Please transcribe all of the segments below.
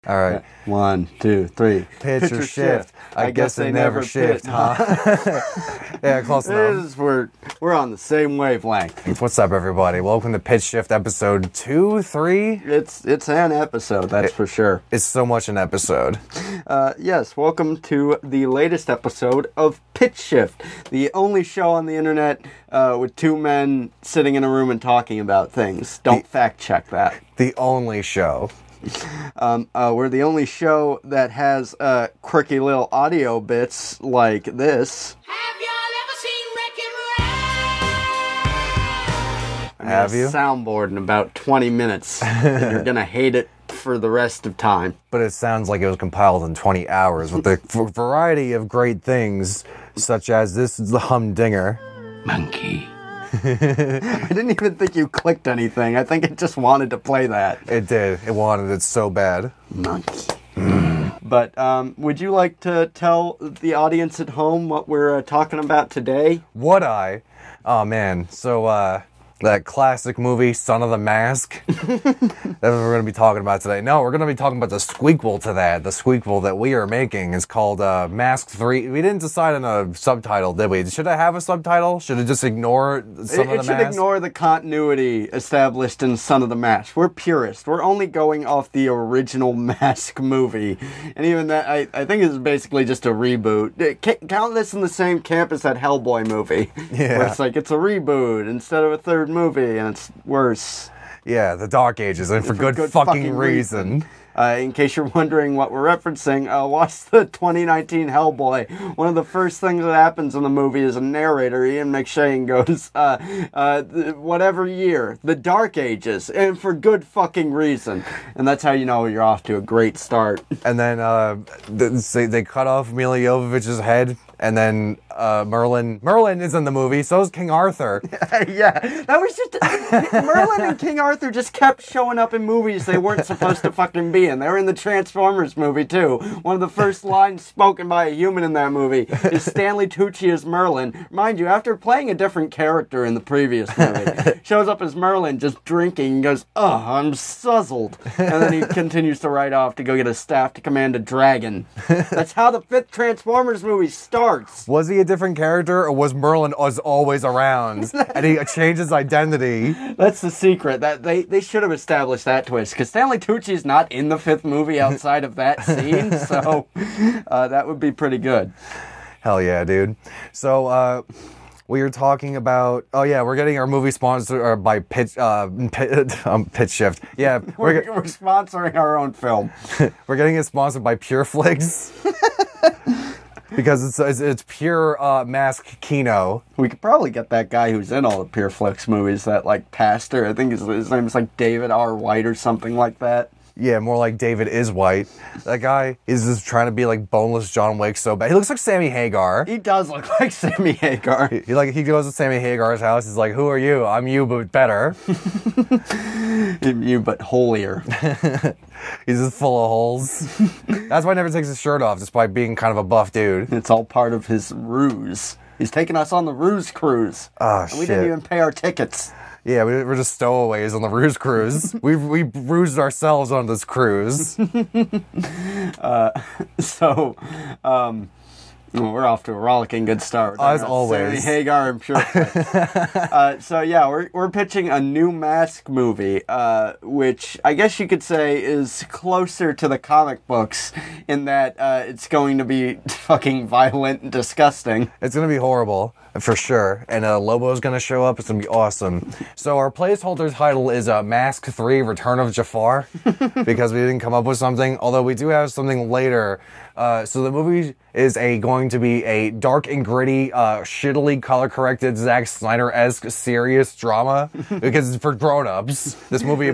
All right. 1, 2, 3. Pitch or shift. I guess they never shift, huh? Yeah, close enough. We're on the same wavelength. What's up, everybody? Welcome to Pitch Shift episode 2, 3. It's an episode, that's for sure. It's so much an episode. Yes, welcome to the latest episode of Pitch Shift, the only show on the internet with two men sitting in a room and talking about things. Don't fact check that. The only show. We're the only show that has quirky little audio bits like this. Have y'all ever seen Wreck-It Ralph? Have you? Soundboard in about 20 minutes. And you're gonna hate it for the rest of time. But it sounds like it was compiled in 20 hours with a variety of great things, such as this is the humdinger. Monkey. I didn't even think you clicked anything. I think it just wanted to play that. It did. It wanted it so bad. Monkey. But would you like to tell the audience at home what we're talking about today? Would I? Oh, man. So, that classic movie, Son of the Mask. That's what we're going to be talking about today. No, we're going to be talking about the squeakquel to that. The squeakquel that we are making is called Mask 3. We didn't decide on a subtitle, did we? Should it have a subtitle? Should it just ignore Son of the Mask? It should ignore the continuity established in Son of the Mask. We're purists. We're only going off the original Mask movie. And even that, I think is basically just a reboot. Count this in the same camp as that Hellboy movie. Yeah. Where it's like, it's a reboot instead of a third movie, and it's worse. Yeah, the Dark Ages, and for good fucking reason. In case you're wondering what we're referencing, watch the 2019 Hellboy. One of the first things that happens in the movie is a narrator, Ian McShane, goes, whatever year, the Dark Ages, and for good fucking reason. And that's how you know you're off to a great start. And then they cut off Mila Jovovich's head, and then Merlin is in the movie, so is King Arthur. Yeah, that was just... Merlin and King Arthur just kept showing up in movies they weren't supposed to fucking be in. They were in the Transformers movie, too. One of the first lines spoken by a human in that movie is Stanley Tucci as Merlin. Mind you, after playing a different character in the previous movie, shows up as Merlin just drinking and goes, "Oh, I'm suzzled." And then he continues to ride off to go get a staff to command a dragon. That's how the 5th Transformers movie starts. Was he a different character, or was Merlin always around, and he changed his identity? That's the secret. That they should have established that twist, because Stanley Tucci's not in the 5th movie outside of that scene, so that would be pretty good. Hell yeah, dude. So, we are talking about... Oh, yeah, we're getting our movie sponsored by Pitch Shift. Yeah, we're sponsoring our own film. We're getting it sponsored by Pure Flix. Because it's pure Mask Kino. We could probably get that guy who's in all the Pure Flix movies, that, like, pastor. I think his name is, like, David R. White or something like that. Yeah, more like David is White. That guy is just trying to be like boneless John Wick so bad. He looks like Sammy Hagar. He does look like Sammy Hagar. He goes to Sammy Hagar's house. He's like, "Who are you? I'm you, but better." You, but holier. He's just full of holes. That's why he never takes his shirt off, despite being kind of a buff dude. It's all part of his ruse. He's taking us on the ruse cruise. Oh, and shit. We didn't even pay our tickets. Yeah, we're just stowaways on the ruse cruise. we rused ourselves on this cruise. We're off to a rollicking good start. As always. Sammy Hagar and Pure Flix. So yeah, we're pitching a new Mask movie, which I guess you could say is closer to the comic books in that it's going to be fucking violent and disgusting. It's going to be horrible, for sure. And Lobo's going to show up. It's going to be awesome. So our placeholder title is Mask 3, Return of Jafar, because we didn't come up with something, although we do have something later. So the movie is going to be a dark and gritty, shittily color-corrected, Zack Snyder-esque serious drama, because it's for grown-ups. This movie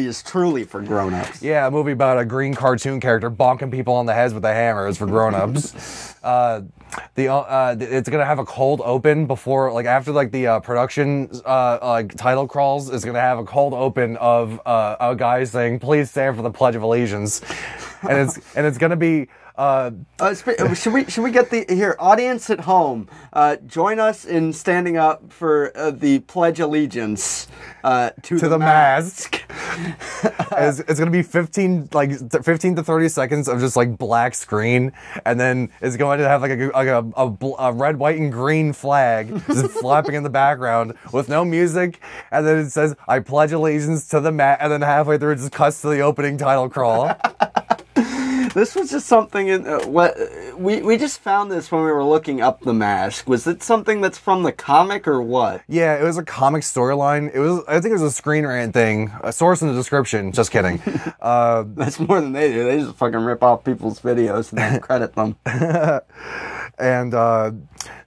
is truly for grown-ups. Yeah, a movie about a green cartoon character bonking people on the heads with a hammer is for grown-ups. It's gonna have a cold open before, like, after, like, the production title crawls. It's gonna have a cold open of a guy saying, "Please stand for the Pledge of Allegiance." and it's gonna be. Should we get the here audience at home? Join us in standing up for the Pledge Allegiance to the mask. It's gonna be 15 to 30 seconds of just like black screen, and then it's going to have like a red, white, and green flag just flapping in the background with no music, and then it says "I pledge allegiance to the mask," and then halfway through it just cuts to the opening title crawl. This was just something in what we just found this when we were looking up The Mask. Was it something that's from the comic or what? Yeah, it was a comic storyline. I think it was a Screen Rant thing. A source in the description. Just kidding. That's more than they do. They just fucking rip off people's videos and then credit them. And so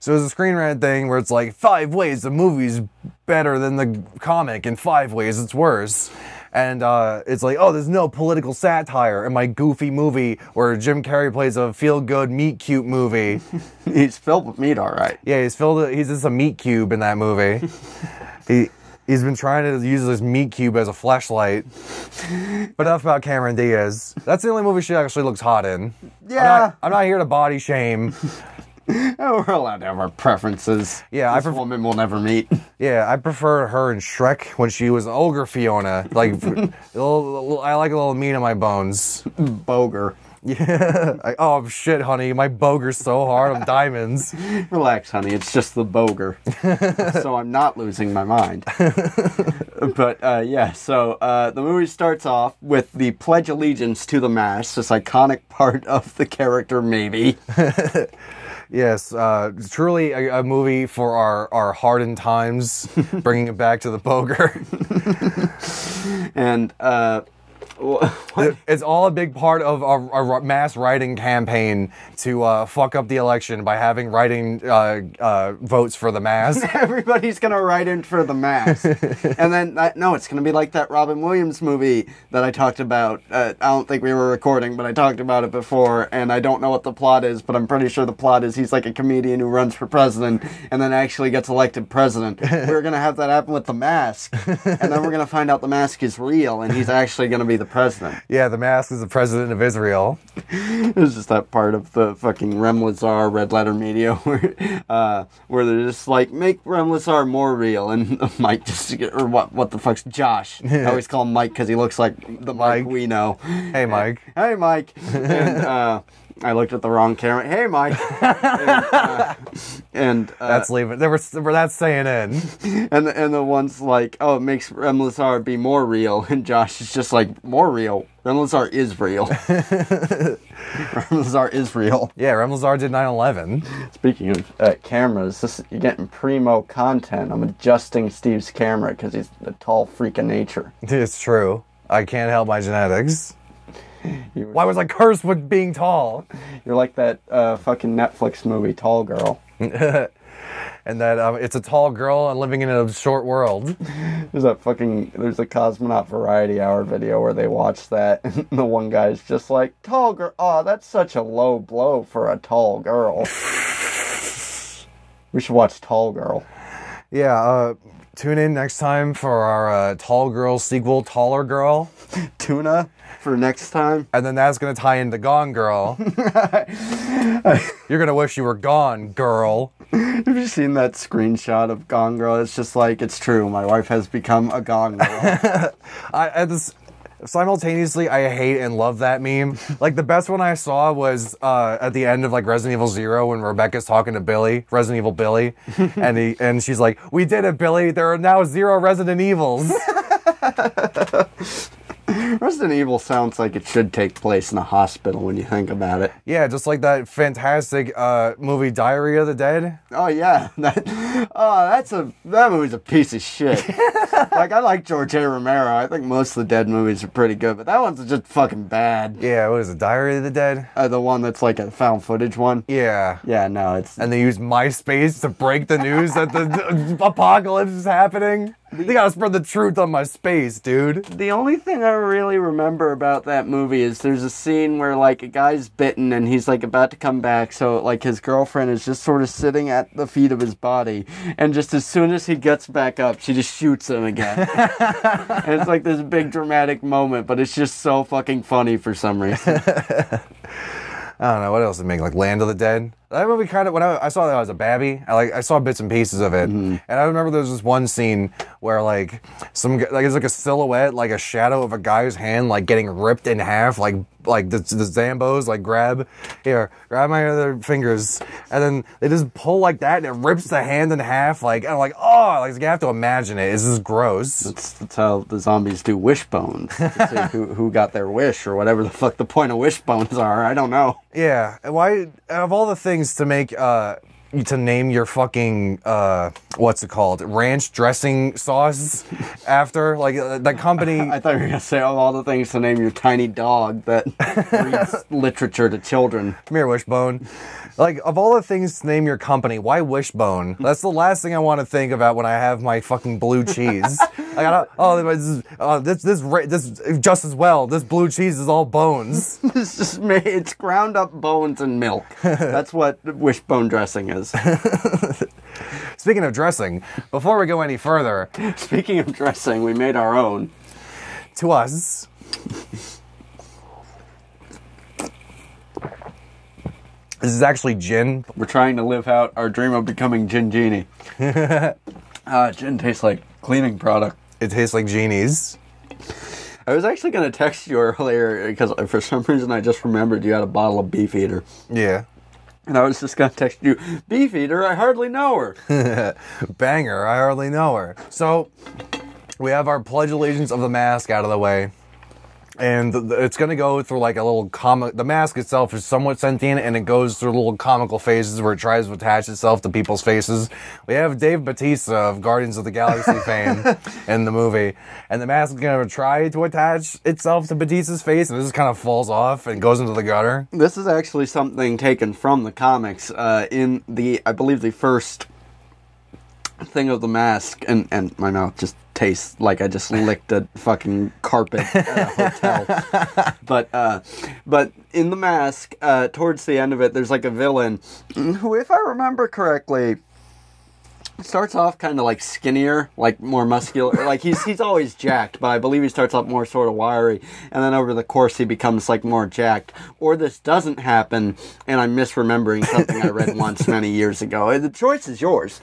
it was a Screen Rant thing where it's like 5 ways the movie's better than the comic and 5 ways it's worse. And it's like, oh, there's no political satire in my goofy movie where Jim Carrey plays a feel-good meat cute movie. He's filled with meat, all right. Yeah, he's just a meat cube in that movie. He's been trying to use this meat cube as a fleshlight. But enough about Cameron Diaz. That's the only movie she actually looks hot in. Yeah. I'm not here to body shame. We're allowed to have our preferences. Yeah, this woman will never meet. Yeah, I prefer her in Shrek when she was Ogre Fiona. Like, I like a little meat on my bones. Boger. Yeah. Oh, shit, honey. My boger's so hard on diamonds. Relax, honey. It's just the boger. So I'm not losing my mind. But, yeah, so the movie starts off with the Pledge Allegiance to the Mask, this iconic part of the character, maybe. Yes, truly a movie for our hardened times, bringing it back to the boger. And, it's all a big part of our mass writing campaign to fuck up the election by having writing votes for the mask. Everybody's gonna write in for the mask. And then, it's gonna be like that Robin Williams movie that I talked about. I don't think we were recording, but I talked about it before, and I don't know what the plot is, but I'm pretty sure the plot is he's like a comedian who runs for president and then actually gets elected president. We're gonna have that happen with the mask, and then we're gonna find out the mask is real, and he's actually gonna be the president. Yeah, the mask is the president of Israel. It was just that part of the fucking Rem Lazar Red Letter Media where they're just like, make Rem Lazar more real, and Mike or what the fuck's Josh? I always call him Mike because he looks like the Mike we know. Hey, Mike. Hey, Mike. And I looked at the wrong camera. Hey, Mike. And that's leaving. That's CNN. And the one's like, oh, it makes Rem Lazar be more real, and Josh is just like, more real. Rem Lazar is real. Rem Lazar is real. Yeah, Rem Lazar did 9/11. Speaking of cameras, you're getting primo content. I'm adjusting Steve's camera because he's a tall freak of nature. It's true. I can't help my genetics. Why was I cursed with being tall? You're like that fucking Netflix movie, Tall Girl. And that it's a tall girl and living in a short world. There's a Cosmonaut Variety Hour video where they watch that, and the one guy's just like, tall girl, oh, that's such a low blow for a tall girl. We should watch Tall Girl. Yeah, tune in next time for our Tall Girl sequel, Taller Girl. Tuna for next time. And then that's going to tie into Gone Girl. You're going to wish you were gone, girl. Have you seen that screenshot of Gone Girl? It's just like, it's true. My wife has become a Gone Girl. Simultaneously, I hate and love that meme. Like, the best one I saw was at the end of like Resident Evil 0 when Rebecca's talking to Billy, Resident Evil Billy, and she's like, "We did it, Billy. There are now 0 Resident Evils." Resident Evil sounds like it should take place in a hospital when you think about it. Yeah, just like that fantastic movie Diary of the Dead. Oh yeah, that movie's a piece of shit. Like, I like George A. Romero. I think most of the Dead movies are pretty good, but that one's just fucking bad. Yeah, what is it, Diary of the Dead? The one that's like a found footage one. Yeah. Yeah, no, it's... And they use MySpace to break the news that the apocalypse is happening. They gotta spread the truth on my space, dude. The only thing I really remember about that movie is there's a scene where, like, a guy's bitten and he's, like, about to come back, so, like, his girlfriend is just sort of sitting at the feet of his body, and just as soon as he gets back up, she just shoots him again. And it's, like, this big dramatic moment, but it's just so fucking funny for some reason. I don't know, what else did it make? Like Land of the Dead? That movie kind of, when I saw that I was a babby, I saw bits and pieces of it. And I remember there was this one scene where, like, it's like a silhouette, like a shadow of a guy's hand, like, getting ripped in half, like the Zambos, like, grab my other fingers, and then they just pull like that, and it rips the hand in half, like, and I'm like, oh, like, you have to imagine it. It's just gross. That's how the zombies do wishbones. To see who got their wish, or whatever the fuck the point of wishbones are. I don't know. Yeah, why, of all the things to make, to name your fucking, what's it called? Ranch dressing sauce after, like, the company. I thought you were going to say all the things to name your tiny dog that reads literature to children. Come here, Wishbone. Like, of all the things to name your company, why Wishbone? That's the last thing I want to think about when I have my fucking blue cheese. This just as well. This blue cheese is all bones. It's ground up bones and milk. That's what Wishbone dressing is. Speaking of dressing, before we go any further... Speaking of dressing, we made our own. To us... This is actually gin. We're trying to live out our dream of becoming Gin Genie. Gin tastes like cleaning product. It tastes like genies. I was actually going to text you earlier because for some reason I just remembered you had a bottle of Beefeater. Yeah. And I was just going to text you, Beefeater, I hardly know her. Banger, I hardly know her. So, we have our Pledge Allegiance of the Mask out of the way. And it's going to go through like a little comic. The mask itself is somewhat sentient, and it goes through little comical phases where it tries to attach itself to people's faces. We have Dave Bautista of Guardians of the Galaxy fame in the movie, and the mask is going to try to attach itself to Bautista's face, and it just kind of falls off and goes into the gutter. This is actually something taken from the comics in I believe the first thing of the mask, and my mouth just tastes like I just licked a fucking carpet at a hotel. But in the mask, towards the end of it, there's like a villain who, if I remember correctly, starts off kind of like skinnier, like more muscular. Like he's always jacked, but I believe he starts off more sort of wiry, and then over the course he becomes like more jacked. Or this doesn't happen, and I'm misremembering something I read once many years ago. The choice is yours.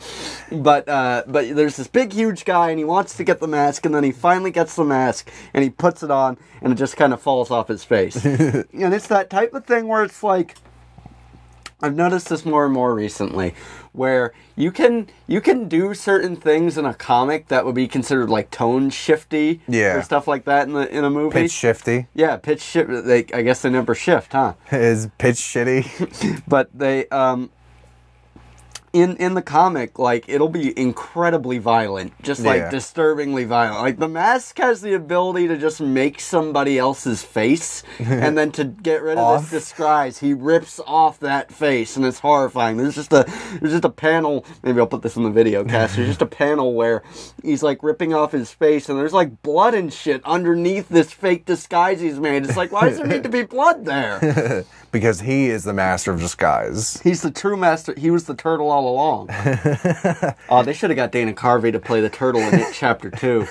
But there's this big huge guy, and he wants to get the mask, and then he finally gets the mask, and he puts it on, and it just kind of falls off his face. And it's that type of thing where it's like, I've noticed this more and more recently, where you can do certain things in a comic that would be considered like tone shifty, or stuff like that in a movie. Pitch shifty. Yeah, pitch shift. I guess they never shift, huh? Is pitch shitty. But they in the comic, like, it'll be incredibly violent, just like disturbingly violent. Like, the mask has the ability to just make somebody else's face, and then to get rid of this disguise, he rips off that face, and it's horrifying. There's just a panel, maybe I'll put this in the video cast, there's just a panel where he's like ripping off his face, and there's like blood and shit underneath this fake disguise he's made. It's like, why does there need to be blood there? Because he is the master of disguise. He's the true master. He was the turtle all along. Oh, they should have got Dana Carvey to play the turtle in it, Chapter 2.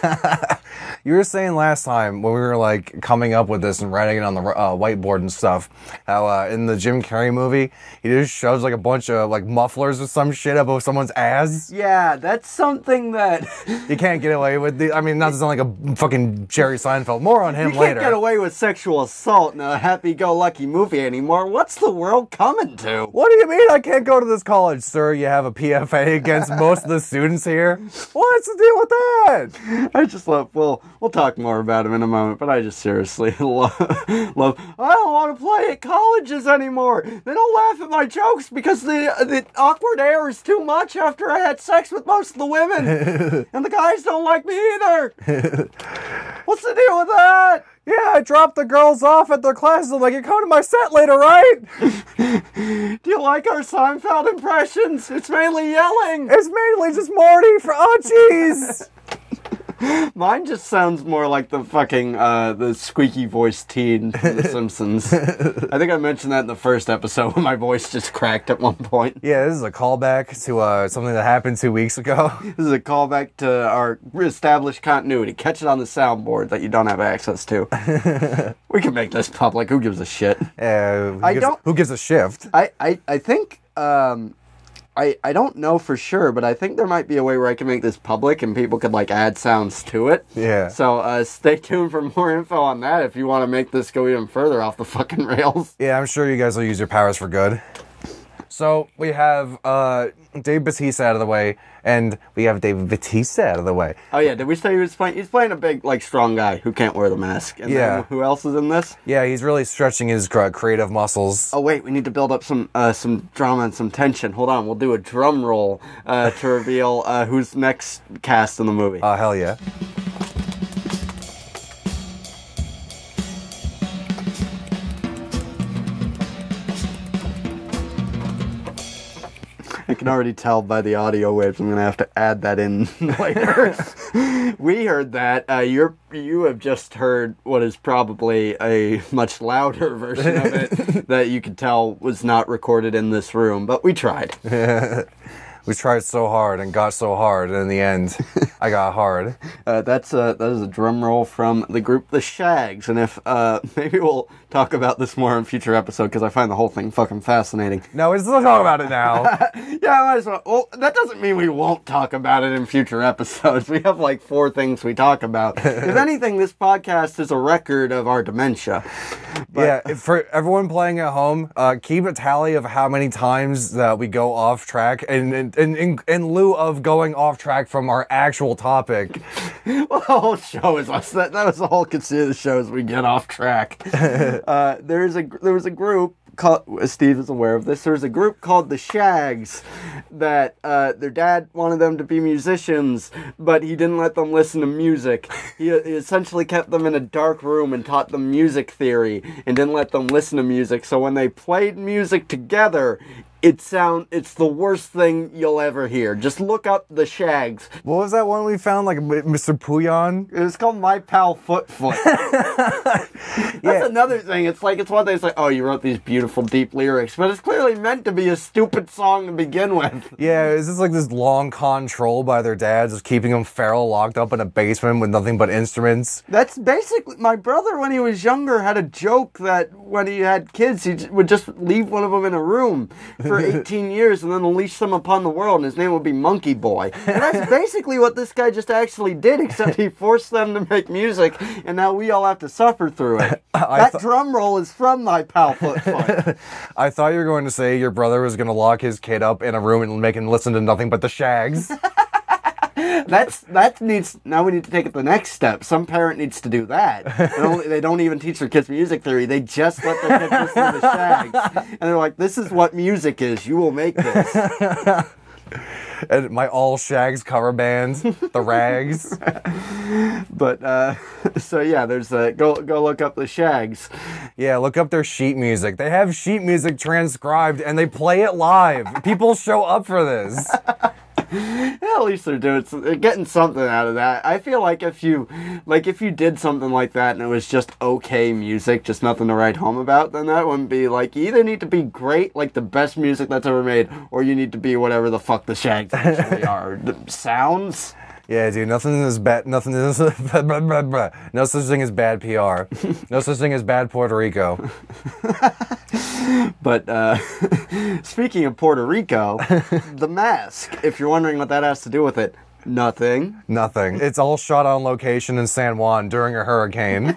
You were saying last time when we were like coming up with this and writing it on the whiteboard and stuff, how in the Jim Carrey movie, he just shoves like a bunch of like mufflers or some shit above someone's ass. Yeah, that's something that you can't get away with. I mean, not to sound like a fucking Jerry Seinfeld. More on him later. You can't get away with sexual assault in a happy-go-lucky movie anymore. What's the world coming to? What do you mean I can't go to this college, sir? You have a PFA against most of the students here? What's the deal with that? I just love, we'll talk more about him in a moment, but I just seriously love, I don't want to play at colleges anymore. They don't laugh at my jokes because the awkward air is too much after I had sex with most of the women. And the guys don't like me either. What's the deal with that? Yeah, I dropped the girls off at their classes. I'm like, you're coming to my set later, right? Do you like our Seinfeld impressions? It's mainly yelling. It's mainly just Morty for, oh, jeez. Mine just sounds more like the fucking, the squeaky voiced teen from The Simpsons. I think I mentioned that in the first episode when my voice just cracked at one point. Yeah, this is a callback to something that happened 2 weeks ago. This is a callback to our established continuity. Catch it on the soundboard that you don't have access to. We can make this public. Who gives a shit? Who gives a shift? I think... I don't know for sure, but I think there might be a way where I can make this public and people could, like, add sounds to it. Yeah. So, stay tuned for more info on that if you want to make this go even further off the fucking rails. Yeah, I'm sure you guys will use your powers for good. So, we have Dave Bautista out of the way, and we have David Bautista out of the way. Oh, yeah, did we say he was playing? He's playing a big, like, strong guy who can't wear the mask. And Yeah. then who else is in this? Yeah, he's really stretching his creative muscles. Oh, wait, we need to build up some drama and some tension. Hold on, we'll do a drum roll to reveal who's next cast in the movie. Hell yeah. I can already tell by the audio waves I'm going to have to add that in later. We heard that. You have just heard what is probably a much louder version of it that you could tell was not recorded in this room, but we tried. We tried so hard and got so hard, and in the end, I got hard. That is a drum roll from the group The Shags, and if maybe we'll talk about this more in a future episode because I find the whole thing fucking fascinating. No, we're still talking about it now. Yeah, I might as well. Well, that doesn't mean we won't talk about it in future episodes. We have like 4 things we talk about. If anything, this podcast is a record of our dementia. But, Yeah, for everyone playing at home, keep a tally of how many times that we go off track, and in lieu of going off track from our actual topic. well, the whole show is us. That was the whole conceit of the show is we get off track. There was a group called, Steve is aware of this, there was a group called The Shags that their dad wanted them to be musicians, but he didn't let them listen to music. He essentially kept them in a dark room and taught them music theory and didn't let them listen to music. So when they played music together, it's the worst thing you'll ever hear. Just look up The Shags. What was that one we found, like Mr. Puyon? It was called My Pal Foot. That's another thing. It's one thing. It's like, oh, you wrote these beautiful, deep lyrics, but it's clearly meant to be a stupid song to begin with. Yeah, is this like this long con troll by their dad, just keeping them feral, locked up in a basement with nothing but instruments? That's basically, my brother, when he was younger, had a joke that when he had kids, he would just leave one of them in a room for 18 years and then unleash them upon the world, and his name would be Monkey Boy. And that's basically what this guy just actually did, except he forced them to make music, and now we all have to suffer through it. That drum roll is from My Pal Foot. I thought you were going to say your brother was going to lock his kid up in a room and make him listen to nothing but The Shags. Now we need to take it the next step. Some parent needs to do that. They don't even teach their kids music theory. They just let their kids listen to The Shags. And they're like, this is what music is. You will make this. And my all Shags cover band, The Rags. But, so yeah, there's go look up The Shags. Yeah, look up their sheet music. They have sheet music transcribed and they play it live. People show up for this. Yeah, at least they're getting something out of that. I feel like if you did something like that and it was just okay music, just nothing to write home about, then that wouldn't be like, you either need to be great, like the best music that's ever made, or you need to be whatever the fuck the Shags actually are. The sounds? Yeah, dude, nothing is bad. Nothing is no such thing as bad PR. No such thing as bad Puerto Rico. But speaking of Puerto Rico, The Mask. If you're wondering what that has to do with it, nothing. Nothing. It's all shot on location in San Juan during a hurricane.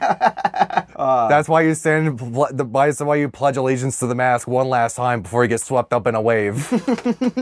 That's why you that's why you pledge allegiance to the mask one last time before you get swept up in a wave.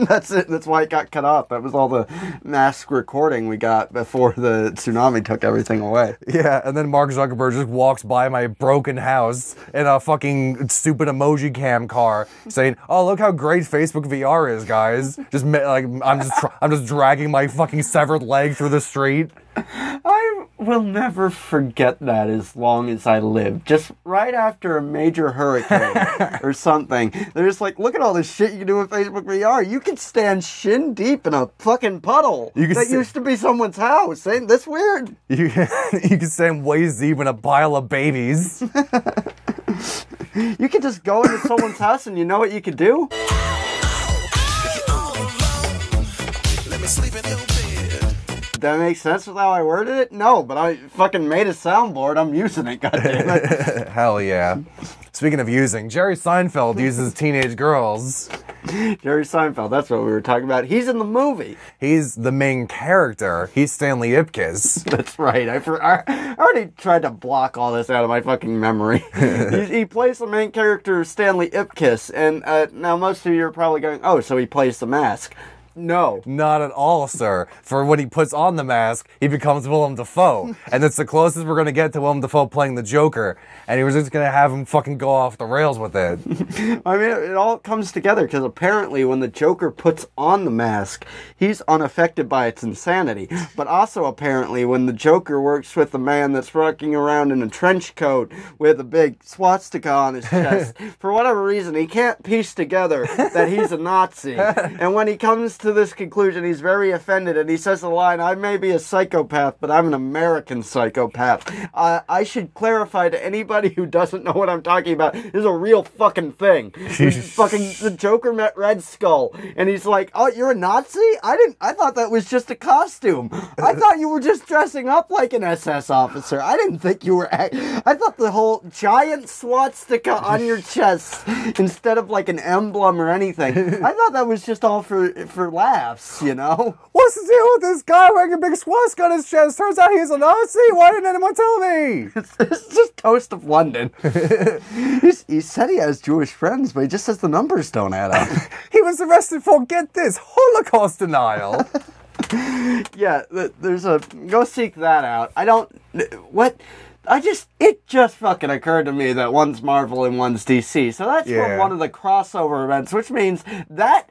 That's it. That's why it got cut off. That was all the mask recording we got before the tsunami took everything away. Yeah, and then Mark Zuckerberg just walks by my broken house in a fucking stupid emoji cam car, saying, "Oh, look how great Facebook VR is, guys." Just like I'm just dragging my fucking severed leg through the street. I will never forget that as long as I live. Just right after a major hurricane or something, they're just like, look at all this shit you can do with Facebook VR. You can stand shin deep in a fucking puddle that used to be someone's house. Ain't this weird? You can stand waist deep in a pile of babies. You could just go into someone's house and you know what you could do? That makes sense with how I worded it? No, but I fucking made a soundboard. I'm using it, goddammit. Hell yeah. Speaking of using, Jerry Seinfeld uses teenage girls. Jerry Seinfeld, that's what we were talking about. He's in the movie. He's the main character. He's Stanley Ipkiss. That's right. I already tried to block all this out of my fucking memory. He plays the main character, Stanley Ipkiss. And now most of you are probably going, oh, so he plays the mask. No. Not at all, sir. For when he puts on the mask, he becomes Willem Dafoe. And it's the closest we're going to get to Willem Dafoe playing the Joker. And he was just going to have him fucking go off the rails with it. I mean, it all comes together because apparently when the Joker puts on the mask, he's unaffected by its insanity. But also apparently when the Joker works with a man that's walking around in a trench coat with a big swastika on his chest, for whatever reason, he can't piece together that he's a Nazi. And when he comes to this conclusion, he's very offended, and he says the line, I may be a psychopath, but I'm an American psychopath. I should clarify to anybody who doesn't know what I'm talking about, this is a real fucking thing. Fucking the Joker met Red Skull, and he's like, oh, you're a Nazi? I thought that was just a costume. I thought you were just dressing up like an SS officer. I didn't think you were I thought the whole giant swastika on your chest instead of like an emblem or anything. I thought that was just all for laughs, you know? What's the deal with this guy wearing a big swastika on his chest? Turns out he's a Nazi? Why didn't anyone tell me? It's just Toast of London. He said he has Jewish friends, but he just says the numbers don't add up. He was arrested for, get this, Holocaust denial. Yeah, there's a... Go seek that out. It just fucking occurred to me that one's Marvel and one's DC. So that's from one of the crossover events, which means that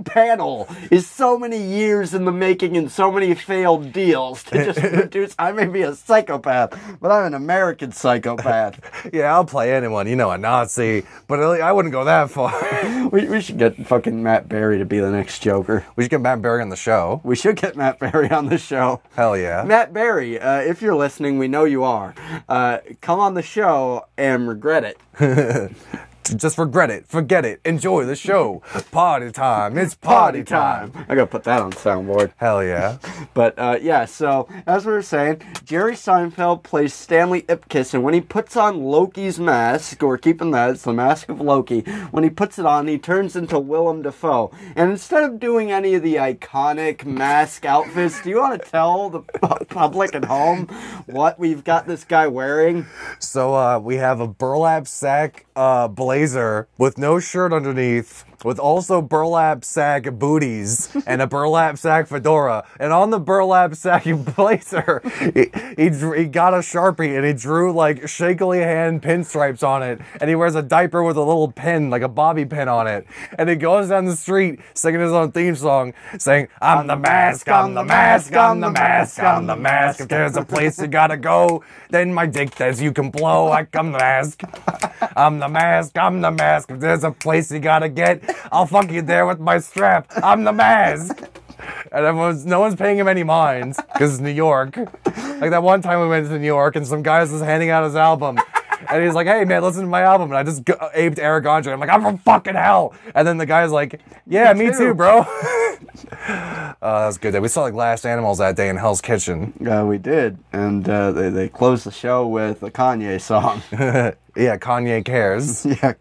panel is so many years in the making and so many failed deals to just produce, I may be a psychopath, but I'm an American psychopath. Yeah, I'll play anyone, you know, a Nazi, but I wouldn't go that far. We should get fucking Matt Berry to be the next Joker. We should get Matt Berry on the show. We should get Matt Berry on the show. Hell yeah. Matt Berry, if you're listening, we know you are. Come on the show and regret it. Just regret it. Forget it. Enjoy the show. Party time. It's party time. I gotta put that on soundboard. Hell yeah. But yeah, so as we were saying, Jerry Seinfeld plays Stanley Ipkiss, and when he puts on Loki's mask, we're keeping that, it's the mask of Loki, when he puts it on, he turns into Willem Dafoe. And instead of doing any of the iconic mask outfits, do you want to tell the public at home what we've got this guy wearing? So we have a burlap sack blazer with no shirt underneath, with also burlap sack booties and a burlap sack fedora. And on the burlap sack blazer, he got a Sharpie and he drew like shakily hand pinstripes on it. And he wears a diaper with a little pin, like a bobby pin on it. And he goes down the street singing his own theme song, saying, I'm the mask, I'm the mask, I'm the mask, I'm the mask. If there's a place you gotta go, then my dick says you can blow like I'm the mask. I'm the mask, I'm the mask. If there's a place you gotta get, I'll fuck you there with my strap. I'm the mask. And no one's paying him any mind because it's New York. Like that one time we went to New York and some guy was just handing out his album. And he's like, hey man, listen to my album. And I just aped Eric Andre. I'm like, I'm from fucking hell. And then the guy's like, yeah, me too, bro. That was good. We saw like Last Animals that day in Hell's Kitchen. We did. And they closed the show with a Kanye song. Yeah, Kanye cares. Yeah,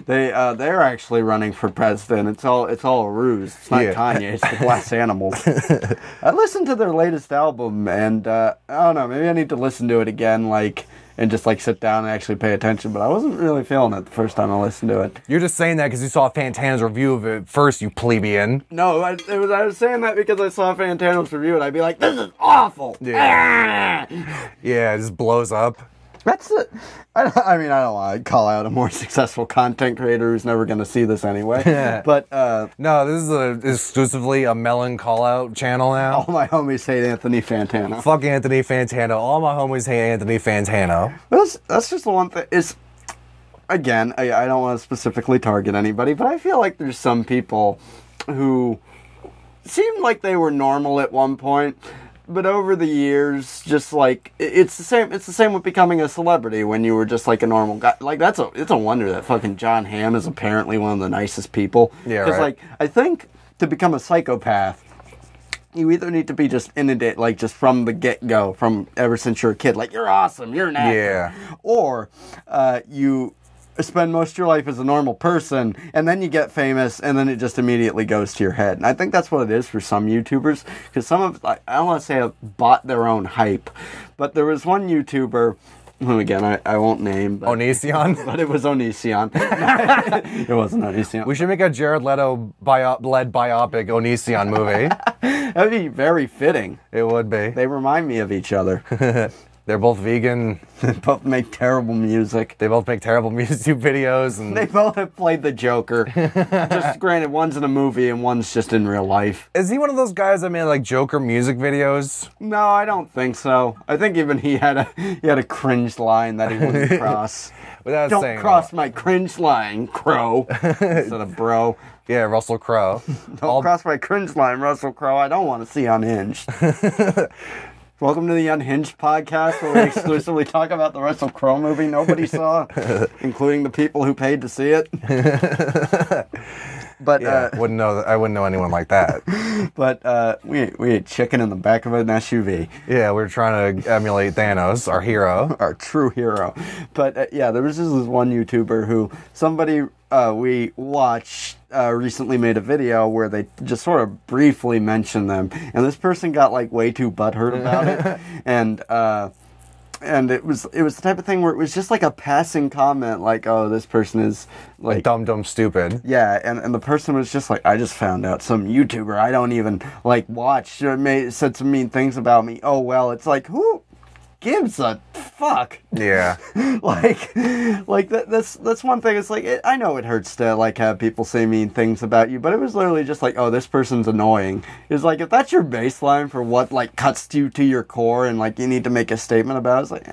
they're actually running for president. It's all a ruse. It's not Kanye. It's the Glass Animals. I listened to their latest album, and I don't know. Maybe I need to listen to it again, and just sit down and actually pay attention. But I wasn't really feeling it the first time I listened to it. You're just saying that because you saw Fantana's review of it first, you plebeian. No, I was saying that because I saw Fantana's review, and I'd be like, this is awful. Yeah, yeah, it just blows up. That's it. I mean, I don't want to call out a more successful content creator who's never going to see this anyway. But No, this is exclusively a melon call-out channel now. all my homies hate Anthony Fantano. Fuck Anthony Fantano. All my homies hate Anthony Fantano. That's just the one thing. Is again, I don't want to specifically target anybody, but I feel like there's some people who seemed like they were normal at one point. But over the years, just like it's the same. It's the same with becoming a celebrity when you were just like a normal guy. Like it's a wonder that fucking John Hamm is apparently one of the nicest people. Yeah, because right. like I think to become a psychopath, you either need to be just inundated, like just from the get go, from ever since you're a kid, like you're awesome, you're an actor, Yeah. or you spend most of your life as a normal person, and then you get famous, and then it just immediately goes to your head. And I think that's what it is for some YouTubers, because some of, I don't want to say have bought their own hype, but there was one YouTuber, who again, I won't name, but, Onision? but it was Onision. It wasn't Onision. We should make a Jared Leto led biopic Onision movie. That'd be very fitting. It would be. They remind me of each other. They're both vegan. They both make terrible music. They both make terrible YouTube videos. And They both have played the Joker. Just granted, one's in a movie and one's just in real life. is he one of those guys that made like Joker music videos? No, I don't think so. I think even he had a cringe line that he wouldn't cross. Without Don't saying cross my cringe line, Crow. Instead of bro. Yeah, Russell Crowe. Don't cross my cringe line, Russell Crowe. I don't want to see Unhinged. Welcome to the Unhinged podcast, where we exclusively talk about the Russell Crowe movie nobody saw, including the people who paid to see it. But Yeah, wouldn't know. I wouldn't know anyone like that. but we ate chicken in the back of an SUV. Yeah, we were trying to emulate Thanos, our hero. Our true hero. But yeah, there was just this one YouTuber who somebody we watched recently made a video where they just sort of briefly mentioned them, and this person got like way too butthurt about it, and it was the type of thing where it was just like a passing comment, like, oh, this person is like Dumb, stupid. yeah, and the person was just like, I just found out some YouTuber I don't even like watch said some mean things about me. Oh well, it's like, who gives a fuck? Yeah. like that's one thing. It's like I know it hurts to like have people say mean things about you, but it was literally just like, oh, this person's annoying. It's like, if that's your baseline for what like cuts you to your core and like you need to make a statement about it, it's like,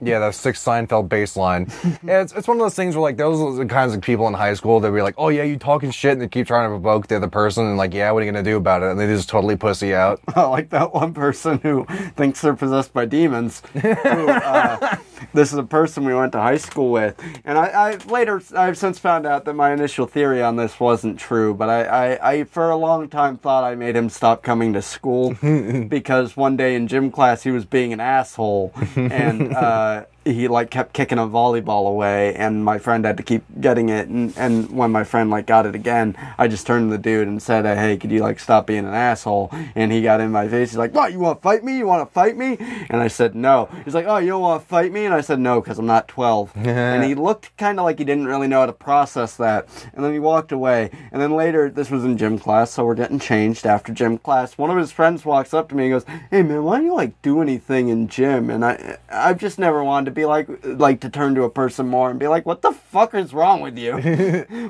Yeah, that sick Seinfeld baseline. Yeah, it's one of those things where, like, those are the kinds of people in high school that be like, oh, yeah, you talking shit, and they keep trying to provoke the other person, and like, yeah, what are you going to do about it? And they just totally pussy out. like that one person who thinks they're possessed by demons. This is a person we went to high school with, and I've since found out that my initial theory on this wasn't true, but I for a long time thought I made him stop coming to school because one day in gym class he was being an asshole, and he like kept kicking a volleyball away, and my friend had to keep getting it, and when my friend like got it again, I just turned to the dude and said, hey, could you like stop being an asshole? And he got in my face. He's like, what, you want to fight me? You want to fight me? And I said, no. He's like, oh, you don't want to fight me? And I said, no, because I'm not 12. And he looked kind of like he didn't really know how to process that, and then he walked away. And then later, this was in gym class, so we're getting changed after gym class. One of his friends walks up to me and goes, hey man, why don't you like do anything in gym? And I've just never wanted to be like to turn to a person more and be like, what the fuck is wrong with you?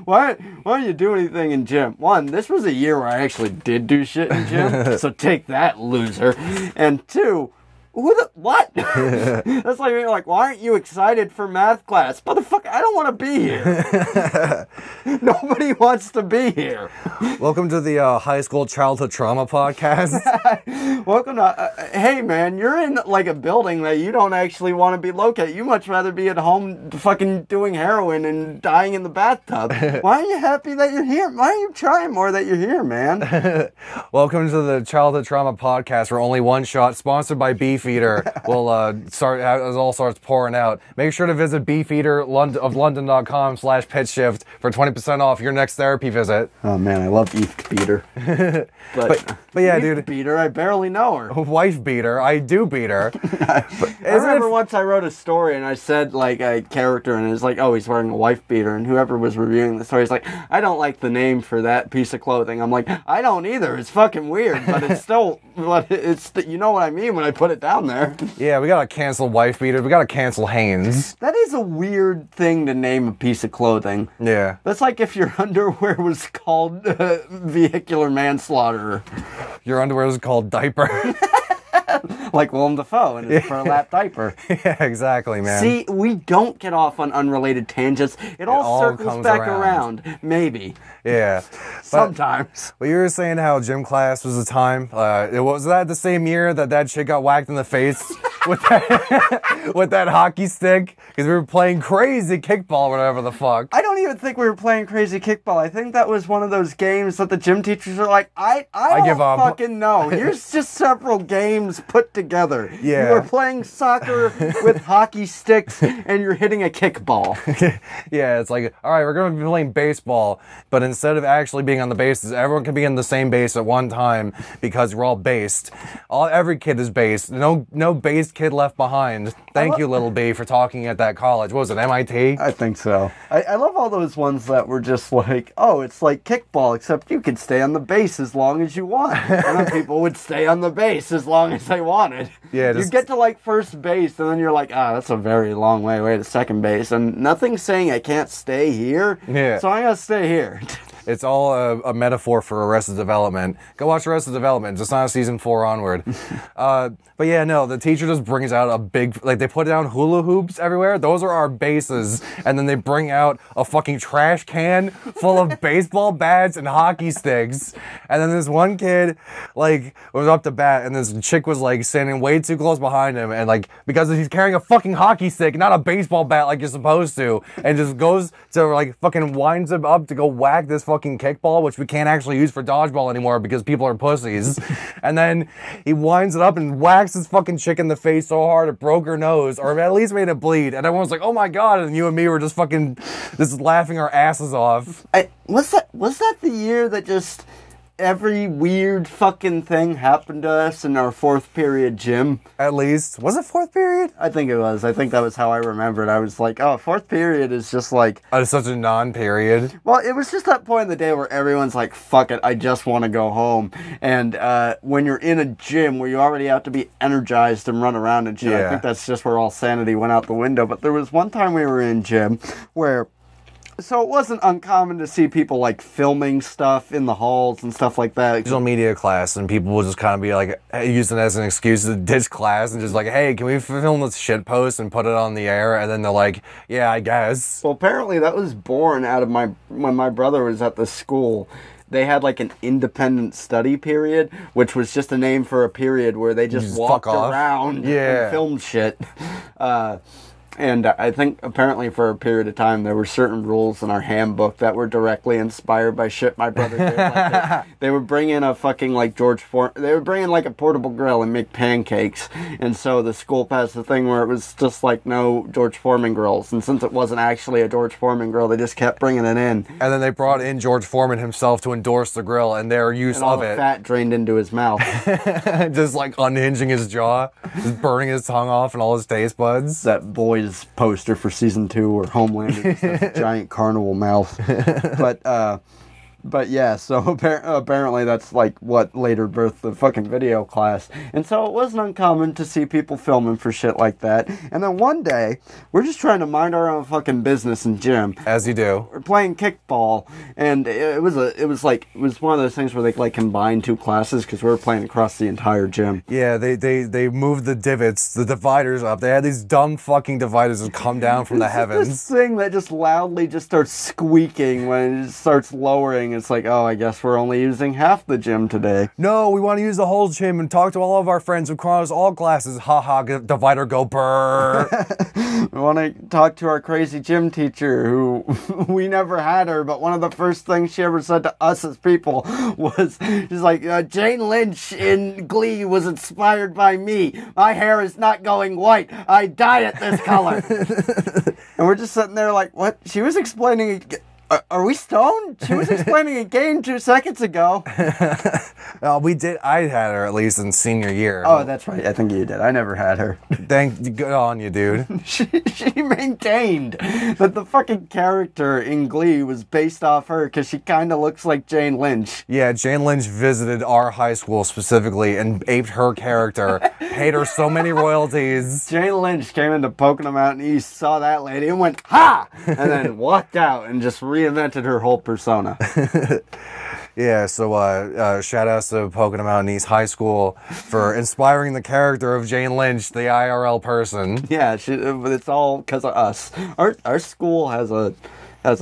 Why don't you do anything in gym? One, this was a year where I actually did do shit in gym, so take that, loser. And two, what? That's like being like, why aren't you excited for math class? Motherfucker, I don't want to be here. Nobody wants to be here. Welcome to the High School Childhood Trauma Podcast. Welcome to, hey man, you're in like a building that you don't actually want to be located. You much rather be at home fucking doing heroin and dying in the bathtub. Why are you happy that you're here? Why are you trying more that you're here, man? Welcome to the Childhood Trauma Podcast, where only one shot, sponsored by Beefeater, will start as all starts pouring out. Make sure to visit beefeateroflondon.com/pitchshift for 20% off your next therapy visit. Oh man, I love Eve Beater. But yeah, Eve dude. Beater, I barely know her. Wife beater, I do beat her. I remember once I wrote a story and I said like a character and it was like, oh, he's wearing a wife beater, and whoever was reviewing the story is like, I don't like the name for that piece of clothing. I'm like, I don't either. It's fucking weird, but it's still, you know what I mean when I put it down down there. Yeah, we gotta cancel wife beaters. We gotta cancel Hanes. That is a weird thing to name a piece of clothing. Yeah. That's like if your underwear was called vehicular manslaughter. Your underwear is called diaper. Like Willem Dafoe in his burlap diaper. Yeah, exactly, man. See, we don't get off on unrelated tangents. It all circles comes back around. Maybe. Yeah. Sometimes. But you were saying how gym class was the time. Was that the same year that chick got whacked in the face with that with that hockey stick? Because we were playing crazy kickball, whatever the fuck. I don't even think we were playing crazy kickball. I think that was one of those games that the gym teachers were like, I don't give up. fucking know. Here's just several games put together. Yeah. You are playing soccer with hockey sticks and you're hitting a kickball. Yeah, it's like, all right, we're going to be playing baseball, but instead of actually being on the bases, everyone can be in the same base at one time because we're all based. Every kid is based. No based kid left behind. Thank you, Little B, for talking at that college. What was it, MIT? I think so. I love all those ones that were just like, oh, it's like kickball, except you could stay on the base as long as you want. And then people would stay on the base as long as they wanted. Yeah, you get to like first base, and then you're like, that's a very long way to second base. And nothing's saying I can't stay here. Yeah. So I'm going to stay here. It's all a metaphor for Arrested Development. Go watch Arrested Development. It's not season 4 onward. But yeah, no, the teacher just brings out a big, like they put down hula hoops everywhere. Those are our bases. And then they bring out a fucking trash can full of baseball bats and hockey sticks. And then this one kid, like, was up to bat and this chick was like standing way too close behind him. And like, because he's carrying a fucking hockey stick, not a baseball bat like you're supposed to. And just goes to like fucking winds him up to go whack this fucking kickball, which we can't actually use for dodgeball anymore because people are pussies. And then he winds it up and whacks this fucking chick in the face so hard it broke her nose, or at least made it bleed. And everyone's like, oh my god, and you and me were just fucking just laughing our asses off. Was that the year that just every weird fucking thing happened to us in our 4th period gym? At least. Was it 4th period? I think it was. I think that was how I remembered. I was like, 4th period is just like... It's such a non-period. Well, it was just that point in the day where everyone's like, fuck it, I just want to go home. And when you're in a gym where you already have to be energized and run around and shit, I think that's just where all sanity went out the window. But there was one time we were in gym where... So it wasn't uncommon to see people like filming stuff in the halls and stuff like that. Digital media class, and people will just kind of be like using it as an excuse to ditch class and just like, hey, can we film this shit post and put it on the air? And then they're like, yeah, I guess. Well, apparently that was born out of when my brother was at the school. They had like an independent study period, which was just a name for a period where they just walked around and filmed shit. And I think apparently for a period of time there were certain rules in our handbook that were directly inspired by shit my brother did. Like they would bring in a fucking like they would bring in like a portable grill and make pancakes. And so the school passed a thing where it was just like no George Foreman grills. And since it wasn't actually a George Foreman grill, they just kept bringing it in. And then they brought in George Foreman himself to endorse the grill and their use and all of the it. Fat drained into his mouth. Just like unhinging his jaw, just burning his tongue off and all his taste buds. That boy's poster for season 2 or Homelander, just a giant carnival mouth. But yeah, so apparently that's like what later birthed the fucking video class. And so it wasn't uncommon to see people filming for shit like that. And then one day, we're just trying to mind our own fucking business in gym. As you do. We're playing kickball, and it was one of those things where they like combined 2 classes because we were playing across the entire gym. Yeah, they moved the divots, the dividers up. They had these dumb fucking dividers that come down from the heavens. This thing that just loudly just starts squeaking when it starts lowering. It's like, oh, I guess we're only using half the gym today. No, we want to use the whole gym and talk to all of our friends across all classes. Ha ha, divider go brrr. We want to talk to our crazy gym teacher who we never had her, but one of the first things she ever said to us as people was, she's like, Jane Lynch in Glee was inspired by me. My hair is not going white. I dye it this color. And we're just sitting there like, what? She was explaining Are we stoned? She was explaining a game 2 seconds ago. I had her at least in senior year. Oh, that's right. I think you did. I never had her. Good on you, dude. She maintained that the fucking character in Glee was based off her because she kind of looks like Jane Lynch. Yeah, Jane Lynch visited our high school specifically and aped her character, paid her so many royalties. Jane Lynch came into Pocono Mountain East, saw that lady, and went, ha! And then walked out and just reinvented her whole persona. Yeah, so shout outs to Pocono Mountain East High School for inspiring the character of Jane Lynch, the IRL person. Yeah, it's all because of us. Our school has a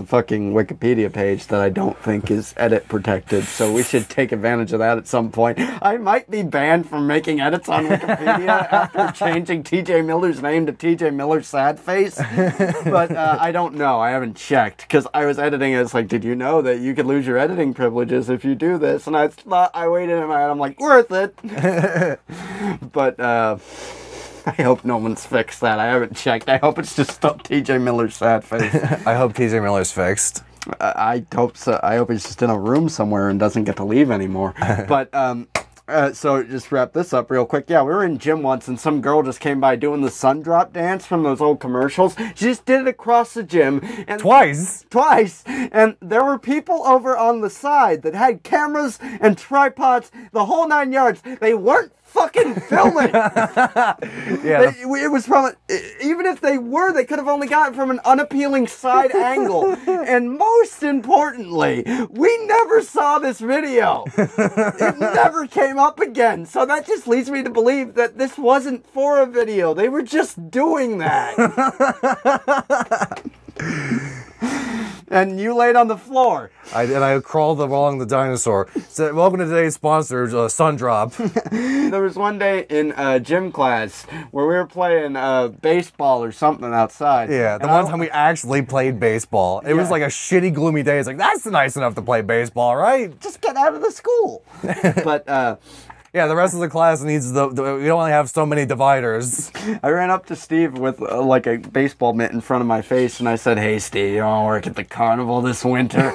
fucking Wikipedia page that I don't think is edit protected, so we should take advantage of that at some point. I might be banned from making edits on Wikipedia after changing TJ Miller's name to TJ Miller Sad Face, but I don't know. I haven't checked, because I was editing it. It's like, did you know that you could lose your editing privileges if you do this? And I waited in my head, I'm like, worth it. But, I hope no one's fixed that. I haven't checked. I hope it's just still TJ Miller's sad face. I hope TJ Miller's fixed. I hope so. I hope he's just in a room somewhere and doesn't get to leave anymore. But, so just wrap this up real quick. Yeah, we were in gym once and some girl just came by doing the sun drop dance from those old commercials. She just did it across the gym. And Twice! And there were people over on the side that had cameras and tripods, the whole 9 yards. They weren't fucking filming. Yeah, It was from, even if they were, they could have only gotten from an unappealing side angle. And most importantly, we never saw this video. It never came up again. So that just leads me to believe that this wasn't for a video. They were just doing that. And you laid on the floor. I crawled along the dinosaur. So, welcome to today's sponsor, Sun Drop. There was one day in gym class where we were playing baseball or something outside. Yeah, the one time we actually played baseball. It was like a shitty, gloomy day. It's like, that's nice enough to play baseball, right? Just get out of the school. But yeah, the rest of the class needs we don't only have so many dividers. I ran up to Steve with like a baseball mitt in front of my face, and I said, "Hey, Steve, you want to work at the carnival this winter?"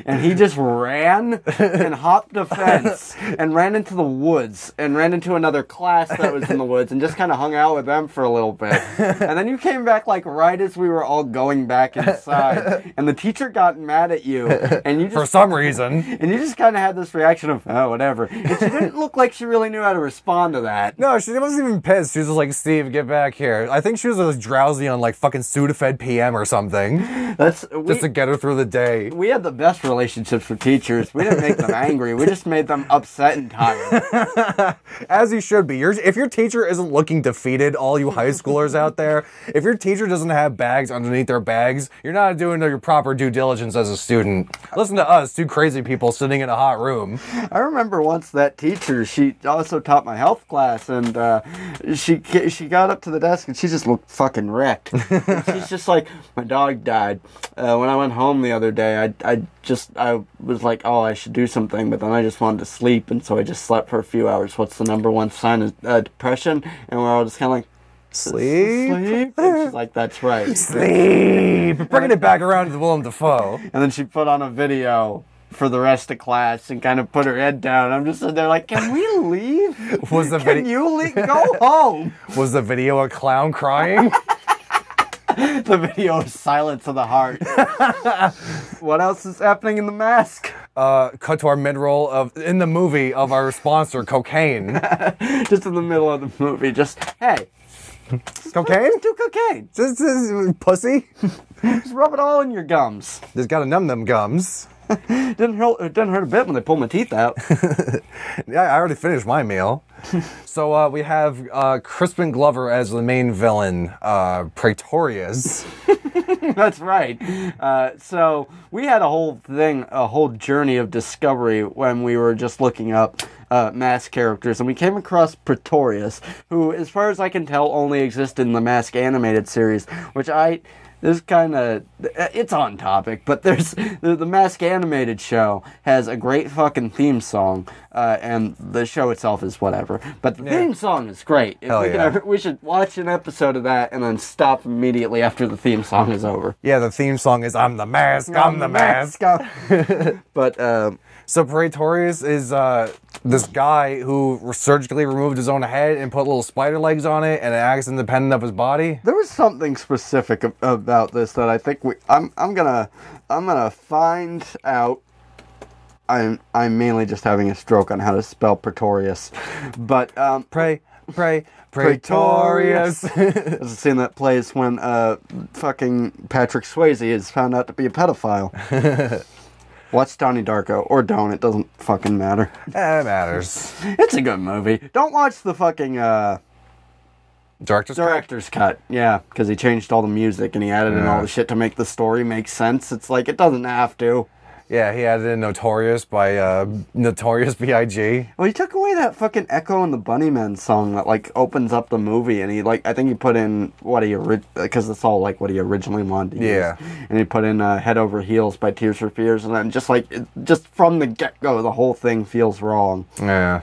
And he just ran and hopped a fence and ran into the woods and ran into another class that was in the woods and just kind of hung out with them for a little bit. And then you came back like right as we were all going back inside, and the teacher got mad at you, and you just, For some reason. and you just kind of had this reaction of, "Oh, whatever." And she didn't look like she really knew how to respond to that. No, she wasn't even pissed. She was just like, Steve, get back here. I think she was like, drowsy on like fucking Sudafed PM or something. Just to get her through the day. We had the best relationships with teachers. We didn't make them angry. We just made them upset and tired. As you should be. If your teacher isn't looking defeated, all you high schoolers out there, if your teacher doesn't have bags underneath their bags, you're not doing your proper due diligence as a student. Listen to us, two crazy people sitting in a hot room. I remember once that teacher, she also taught my health class, and she got up to the desk and she just looked fucking wrecked. And she's just like, "My dog died. When I went home the other day, I was like, oh, I should do something, but then I just wanted to sleep, and so I just slept for a few hours. What's the number one sign of depression?" And we're all just kind of like, Sleep? And she's like, "That's right. Sleep! Bringing it back around to the Willem Dafoe. And then she put on a video for the rest of class and kind of put her head down. I'm just sitting there like, can we leave? Can you leave? Go home. Was the video a clown crying? The video of Silence of the Heart. What else is happening in The Mask? Cut to our mid-roll in the movie of our sponsor, cocaine. Just in the middle of the movie, just, hey. Cocaine? Just do cocaine. Just pussy? Just rub it all in your gums. Just gotta numb them gums. It didn't hurt a bit when they pulled my teeth out. Yeah, I already finished my meal. So we have Crispin Glover as the main villain, Praetorius. That's right. So we had a whole journey of discovery when we were just looking up Mask characters, and we came across Praetorius, who, as far as I can tell, only existed in the Mask animated series, which There's kind of, it's on topic, but there's the Mask animated show has a great fucking theme song, and the show itself is whatever. But the theme song is great. If we should watch an episode of that and then stop immediately after the theme song is over. Yeah, the theme song is "I'm the Mask, I'm the Mask." But so Praetorius is this guy who surgically removed his own head and put little spider legs on it, and it acts independent of his body. there was something specific about this that I think I'm gonna find out. I'm mainly just having a stroke on how to spell Praetorius, but Praetorius. There's a scene that plays when fucking Patrick Swayze is found out to be a pedophile. Watch Donnie Darko, or don't, it doesn't fucking matter. It matters. It's a good movie. Don't watch the fucking Director's cut. Yeah, because he changed all the music and he added in all the shit to make the story make sense. It's like, it doesn't have to. Yeah, he added in Notorious by Notorious B.I.G. Well, he took away that fucking Echo and the Bunnymen song that, like, opens up the movie, and he, like, I think he put in because it's all, like, what he originally wanted to use. Yeah. And he put in Head Over Heels by Tears for Fears, and then just from the get-go, the whole thing feels wrong. Yeah.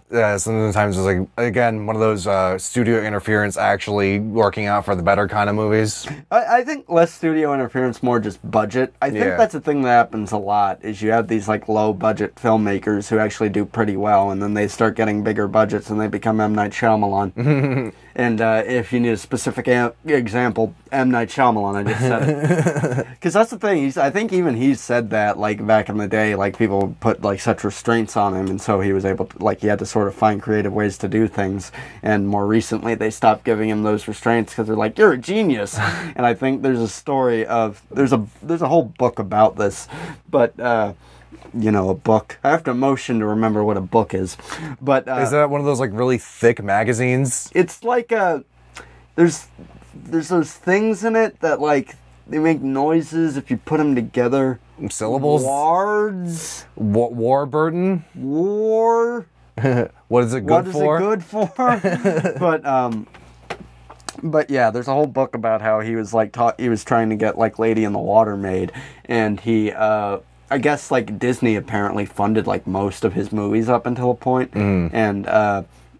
Yeah, sometimes it's like, again, one of those studio interference actually working out for the better kind of movies. I think less studio interference, more just budget. I think that's a thing that happens a lot, is you have these, like, low-budget filmmakers who actually do pretty well, and then they start getting bigger budgets, and they become M. Night Shyamalan. And if you need a specific example, M. Night Shyamalan, I just said it. Because that's the thing, I think even he said that, like, back in the day, like, people put, like, such restraints on him, and so he was able to, like, he had to sort of find creative ways to do things. And more recently, they stopped giving him those restraints because they're like, you're a genius. And I think there's a story of, there's a whole book about this, but, you know, a book. I have to motion to remember what a book is. But is that one of those, like, really thick magazines? It's like there's those things in it that, like, they make noises if you put them together. Syllables? Wards? Warburton? War? What is it good for? What is it good for? But yeah, there's a whole book about how he was, like, he was trying to get, like, Lady in the Water made, and he, I guess, like, Disney apparently funded, like, most of his movies up until a point, and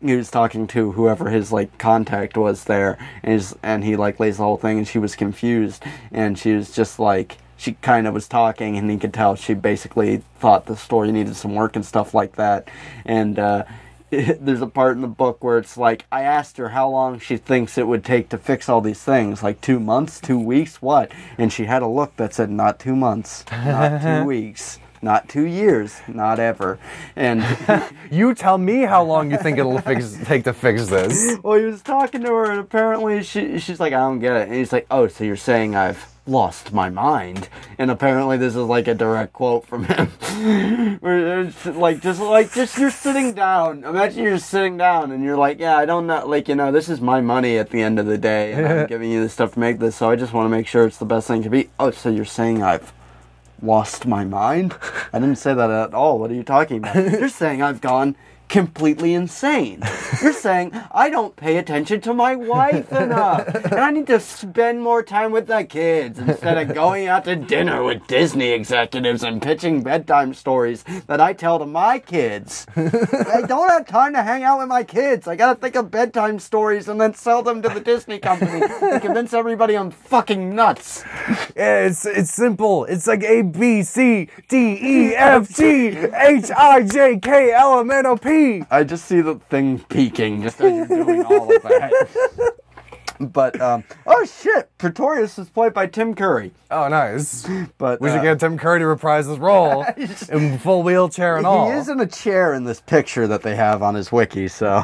he was talking to whoever his, like, contact was there, and he, like, lays the whole thing, and she was confused, and she was just like, she kind of was talking, and he could tell she basically thought the story needed some work and stuff like that, and there's a part in the book where it's like, I asked her how long she thinks it would take to fix all these things. Like, 2 months? 2 weeks? What? And she had a look that said, not 2 months. Not 2 weeks. Not 2 years. Not ever. And you tell me how long you think it'll take to fix this. Well, he was talking to her, and apparently she's like, I don't get it. And he's like, oh, so you're saying I've lost my mind? And apparently this is, like, a direct quote from him. Where it's just you're sitting down. Imagine you're sitting down and you're like, yeah, I don't know, like, you know, this is my money at the end of the day, and I'm giving you this stuff to make this, so I just want to make sure it's the best thing to be. Oh, so you're saying I've lost my mind? I didn't say that at all. What are you talking about? You're saying I've gone completely insane. You're saying I don't pay attention to my wife enough, and I need to spend more time with the kids instead of going out to dinner with Disney executives and pitching bedtime stories that I tell to my kids. I don't have time to hang out with my kids. I gotta think of bedtime stories and then sell them to the Disney company and convince everybody I'm fucking nuts. Yeah, it's simple. It's like A, B, C, D, E, F, G, H, I, J, K, L, M, N, O, P. I just see the thing peaking just as you're doing all of that. But, oh shit, Pretorius is played by Tim Curry. Oh, nice. But we should get Tim Curry to reprise his role in full wheelchair and all. He is in a chair in this picture that they have on his wiki, so...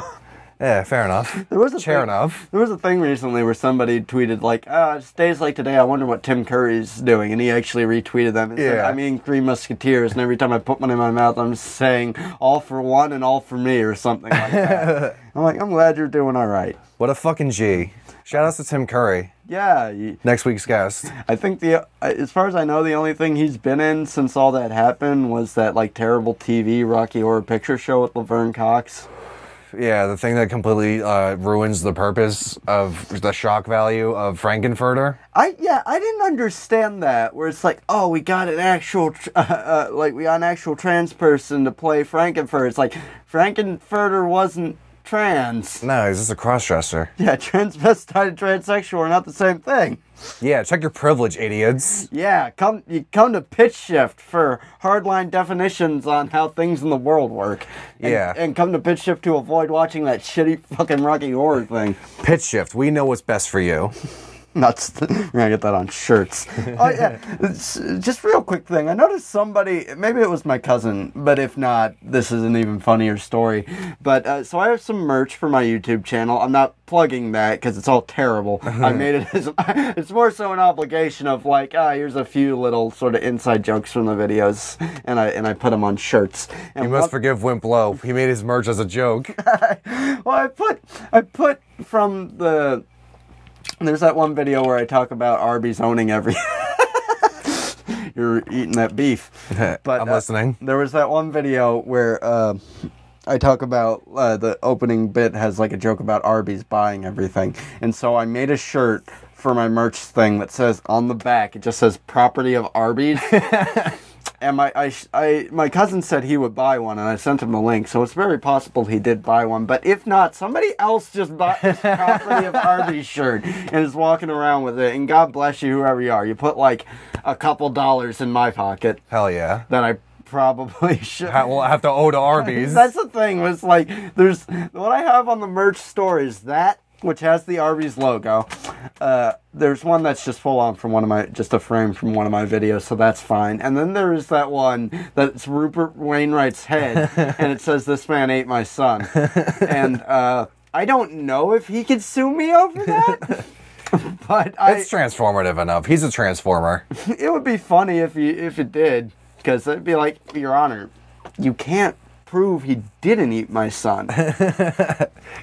Yeah, fair enough. There was a thing recently where somebody tweeted, like, it's days like today, I wonder what Tim Curry's doing, and he actually retweeted them and said, I'm eating 3 Musketeers, and every time I put one in my mouth, I'm saying, all for one and all for me, or something like that. I'm like, I'm glad you're doing all right. What a fucking G. Shout out to Tim Curry. Yeah. Next week's guest. I think as far as I know, the only thing he's been in since all that happened was that, like, terrible TV Rocky Horror Picture Show with Laverne Cox. Yeah, the thing that completely ruins the purpose of the shock value of Frankenfurter. I didn't understand that. Where it's like, oh, we got an actual trans person to play Frankenfurter. It's like Frankenfurter wasn't trans. No, he's just a crossdresser. Yeah, transvestite and transsexual are not the same thing. Yeah, check your privilege, idiots. Yeah, come to PitchShift for hardline definitions on how things in the world work. And come to PitchShift to avoid watching that shitty fucking Rocky Horror thing. PitchShift, we know what's best for you. Nuts. We're gonna get that on shirts. Oh yeah, just real quick thing. I noticed somebody, maybe it was my cousin, but if not, this is an even funnier story. But so I have some merch for my YouTube channel. I'm not plugging that because it's all terrible. I made it as it's more so an obligation of like, here's a few little sort of inside jokes from the videos, and I put them on shirts. And you must forgive Wimp Low. He made his merch as a joke. Well, I put from the. There's that one video where I talk about Arby's owning every... You're eating that beef. But I'm listening. There was that one video where I talk about the opening bit has like a joke about Arby's buying everything. And so I made a shirt for my merch thing that says on the back, it just says property of Arby's. And my cousin said he would buy one, and I sent him the link, so it's very possible he did buy one. But if not, somebody else just bought this property of Arby's shirt and is walking around with it. And God bless you, whoever you are. You put like a couple dollars in my pocket. Hell yeah. That I probably should. We'll have to owe to Arby's. That's the thing. Was like, there's what I have on the merch store is that, which has the Arby's logo. There's one that's just full on from just a frame from one of my videos, so that's fine. And then there is that one that's Rupert Wainwright's head, and it says, "This man ate my son." And I don't know if he could sue me over that, but it's transformative enough. He's a transformer. It would be funny if it did, because it'd be like, Your Honor, you can't prove he didn't eat my son.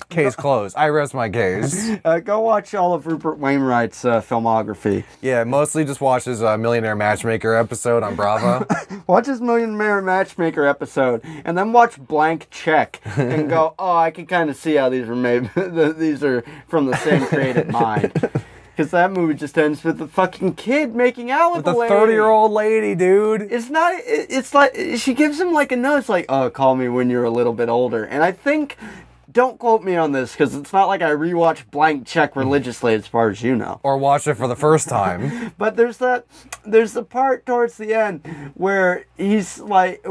Case closed. I rest my case. Go watch all of Rupert Wainwright's filmography. Yeah, mostly just watch his Millionaire Matchmaker episode on Bravo. Watch his Millionaire Matchmaker episode, and then watch Blank Check, and go, oh, I can kind of see how these were made. These are from the same creative mind. Because that movie just ends with the fucking kid making out with the lady. 30-year-old lady, dude. It's not, it's like, she gives him like a note. It's like, oh, call me when you're a little bit older. And I think, don't quote me on this, because it's not like I rewatch Blank Check religiously as far as you know. Or watch it for the first time. But there's the part towards the end where she's like,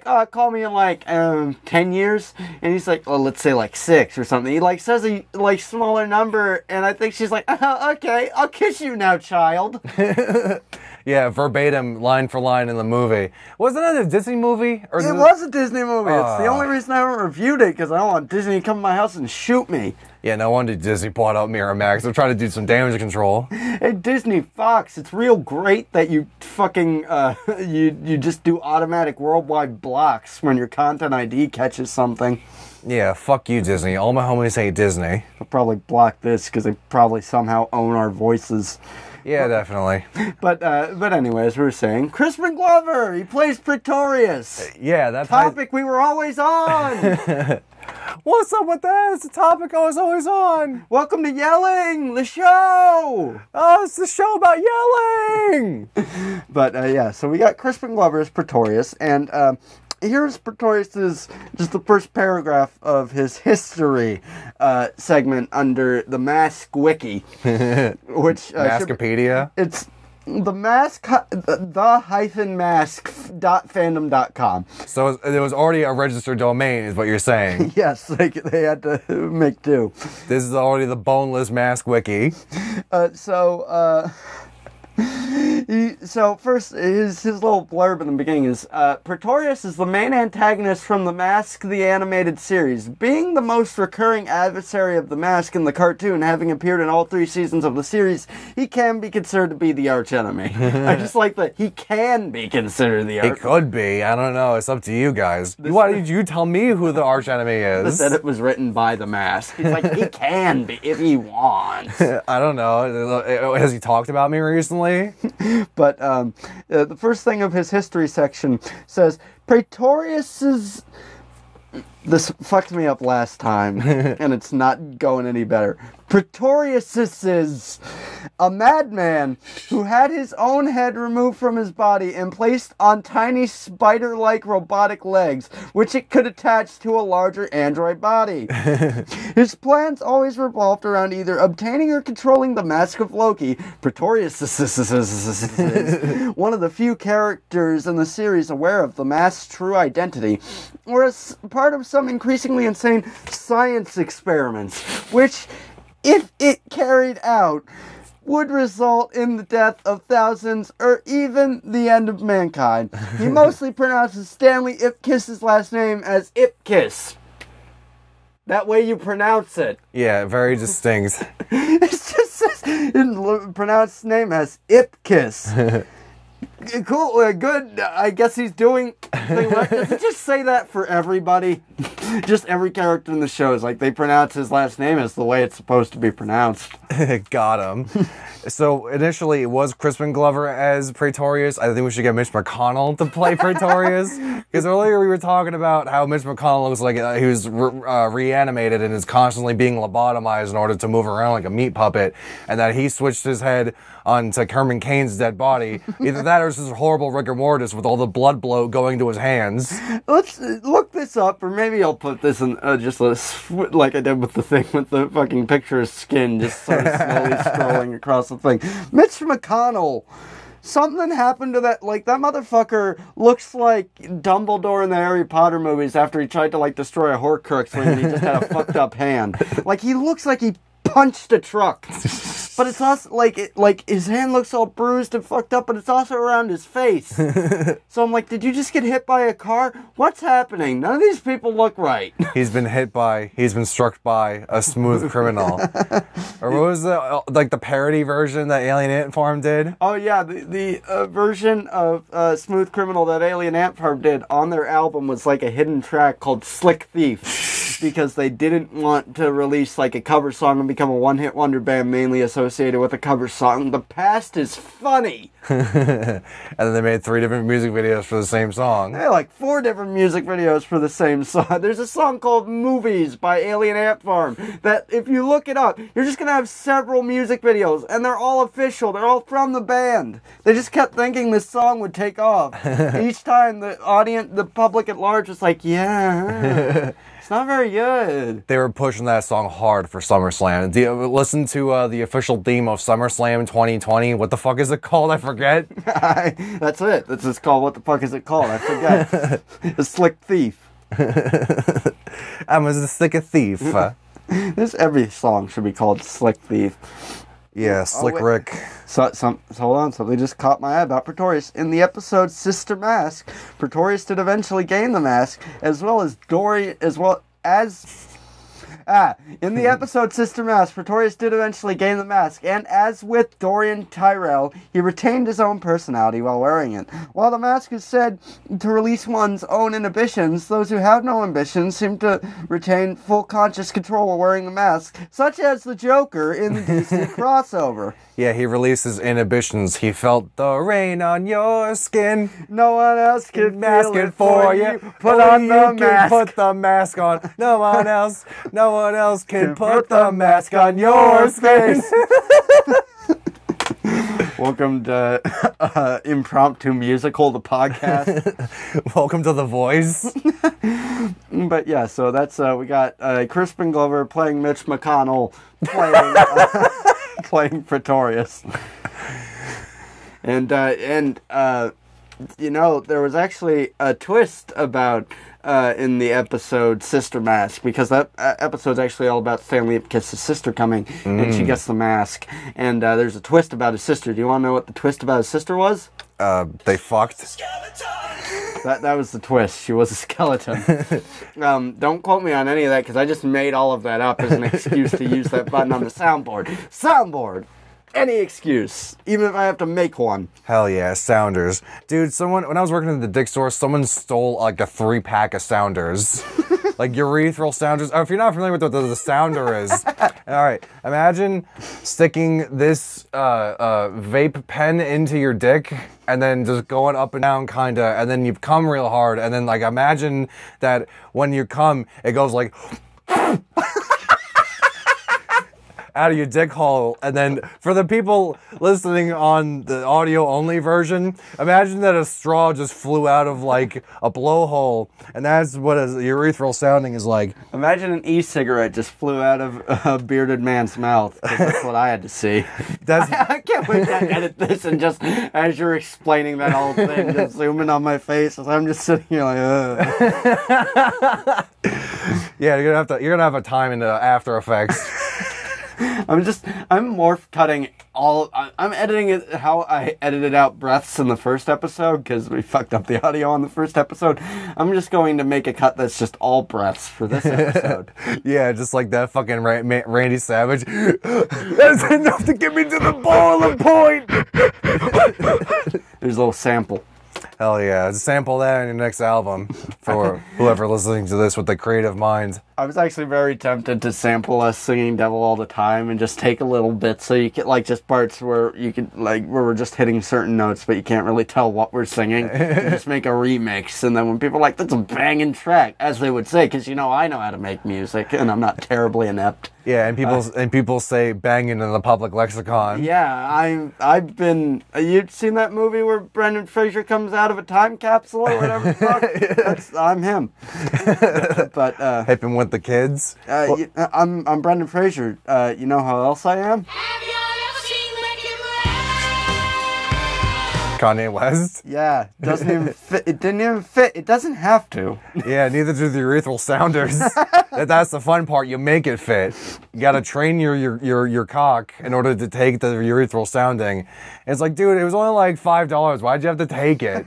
oh, call me in like 10 years. And he's like, well, let's say like 6 or something. He like says a like smaller number, and I think she's like, okay, I'll kiss you now, child. Yeah, verbatim, line for line in the movie. Wasn't it a Disney movie? Or it was a Disney movie. It's the only reason I haven't reviewed it, because I don't want Disney to come to my house and shoot me. Yeah, no wonder Disney bought out Miramax. They're trying to do some damage control. Hey, Disney, Fox, it's real great that you fucking, you just do automatic worldwide blocks when your content ID catches something. Yeah, fuck you, Disney. All my homies hate Disney. I'll probably block this because they probably somehow own our voices. Yeah, definitely. But anyway, as we were saying, Crispin Glover, he plays Pretorius. Yeah, that topic we were always on. What's up with that? It's a topic I was always on. Welcome to Yelling, the show. Oh, it's the show about yelling. But yeah, so we got Crispin Glover as Pretorius, and here's Pretorius's, just the first paragraph of his history segment under the Mask Wiki, which Maskipedia. It's the mask.fandom.com. So it was already a registered domain, is what you're saying. Yes, they had to make do. This is already the boneless Mask Wiki. So first, his little blurb in the beginning is, Pretorius is the main antagonist from The Mask, the animated series. Being the most recurring adversary of The Mask in the cartoon, having appeared in all 3 seasons of the series, he can be considered to be the archenemy. I just like that he can be considered the archenemy. It could be. I don't know. It's up to you guys. Why did you tell me who the archenemy is? That it was written by The Mask. He's like, he can be if he wants. I don't know. Has he talked about me recently? But the first thing of his history section says, Pretorius's This fucked me up last time, and it's not going any better. Pretorius is a madman who had his own head removed from his body and placed on tiny spider-like robotic legs, which it could attach to a larger android body. His plans always revolved around either obtaining or controlling the Mask of Loki. Pretorius is one of the few characters in the series aware of the mask's true identity, or as part of some increasingly insane science experiments, which, if it carried out, would result in the death of thousands or even the end of mankind. He mostly pronounces Stanley Ipkiss's last name as Ipkiss. That way you pronounce it. Yeah, very distinct. It just says pronounced name as Ipkiss. Cool, good. I guess he's doing thing right. Does it just say that for everybody? Just every character in the show is like they pronounce his last name as the way it's supposed to be pronounced. Got him. So initially it was Crispin Glover as Pretorius. I think we should get Mitch McConnell to play Pretorius. Because earlier we were talking about how Mitch McConnell looks like he was reanimated and is constantly being lobotomized in order to move around like a meat puppet. And that he switched his head onto Herman Cain's dead body. Either that or it's just horrible rigor mortis with all the blood bloat going to his hands. Let's look this up, or maybe I'll put this in just like I did with the thing with the fucking picture of skin, just sort of slowly scrolling across the thing. Mitch McConnell. Something happened to that, like, that motherfucker looks like Dumbledore in the Harry Potter movies after he tried to, like, destroy a Horcrux when he just had a fucked up hand. Like, he looks like he punched a truck. But it's also, like his hand looks all bruised and fucked up, but it's also around his face. So I'm like, did you just get hit by a car? What's happening? None of these people look right. He's been struck by a smooth criminal. Or what was the parody version that Alien Ant Farm did? Oh yeah, the version of Smooth Criminal that Alien Ant Farm did on their album was like a hidden track called Slick Thief. Because they didn't want to release like a cover song and become a one-hit wonder band mainly associated with a cover song. The past is funny. And then they made 3 different music videos for the same song. They had like 4 different music videos for the same song. There's a song called Movies by Alien Ant Farm that if you look it up, you're just going to have several music videos and they're all official. They're all from the band. They just kept thinking this song would take off. Each time the public at large was like, yeah... It's not very good. They were pushing that song hard for SummerSlam. Listen to the official theme of SummerSlam 2020. What the fuck is it called? I forget. That's it. That's just called. What the fuck is it called? I forget. A Slick Thief. I'm a slick thief. Every song should be called Slick Thief. Yeah, Slick Rick. So hold on, something just caught my eye about Pretorius. In the episode Sister Mask, Pretorius did eventually gain the mask, as well as in the episode Sister Mask, Pretorius did eventually gain the mask, and as with Dorian Tyrell, he retained his own personality while wearing it. While the mask is said to release one's own inhibitions, those who have no ambitions seem to retain full conscious control while wearing the mask, such as the Joker in the DC crossover. Yeah, he released his inhibitions. He felt the rain on your skin. No one else can mask feel it for you. Put on the mask. Put the mask on. No one else can put the mask on your face. Welcome to Impromptu Musical, the podcast. Welcome to The Voice. But yeah, so that's we got Crispin Glover playing Mitch McConnell, playing Pretorius. And you know, there was actually a twist about in the episode Sister Mask, because that episode's actually all about Stanley Ipkiss's sister coming, and she gets the mask. And there's a twist about his sister. Do you want to know what the twist about his sister was? They fucked. That was the twist. She was a skeleton. Don't quote me on any of that, because I just made all of that up as an excuse to use that button on the soundboard. Soundboard! Any excuse, even if I have to make one. Hell yeah, Sounders. Dude, when I was working at the Dick store, someone stole like a 3-pack of Sounders. like urethral sounders. If you're not familiar with what the sounder is, all right, imagine sticking this vape pen into your dick and then just going up and down kinda, and then you come real hard, and then like imagine that when you come, it goes like out of your dick hole. And then for the people listening on the audio only version, imagine that a straw just flew out of like a blowhole, and that's what a urethral sounding is like. Imagine an e-cigarette just flew out of a bearded man's mouth, 'cause that's what I had to see. That's I can't wait to edit this and just, as you're explaining that whole thing, just zoom in on my face as I'm just sitting here like, ugh. yeah, you're gonna have a time in After Effects. I'm morph cutting I'm editing it how I edited out breaths in the first episode, because we fucked up the audio on the first episode. I'm just going to make a cut that's just all breaths for this episode. Yeah, just like that fucking Randy Savage. That's enough to get me to the boiling point. There's a little sample. Hell yeah, sample that in your next album for whoever listening to this with the creative mind. I was actually very tempted to sample us singing Devil All the Time and just take a little bit so you get like just parts where you could like where we're just hitting certain notes but you can't really tell what we're singing. And just make a remix, and then when people are like, that's a banging track, as they would say, because I know how to make music and I'm not terribly inept. Yeah, and people say banging in the public lexicon. Yeah, I've been. You've seen that movie where Brendan Fraser comes out of a time capsule or whatever the fuck? I'm him. But Hipping with the kids. I'm Brendan Fraser. You know how else I am? Have y'all ever seen Ricky Kanye West. Yeah, doesn't even fit. It didn't even fit. It doesn't have to. Yeah, neither do the urethral sounders. That's the fun part. You make it fit. You gotta train your cock in order to take the urethral sounding. And it's like, dude, it was only like $5. Why'd you have to take it?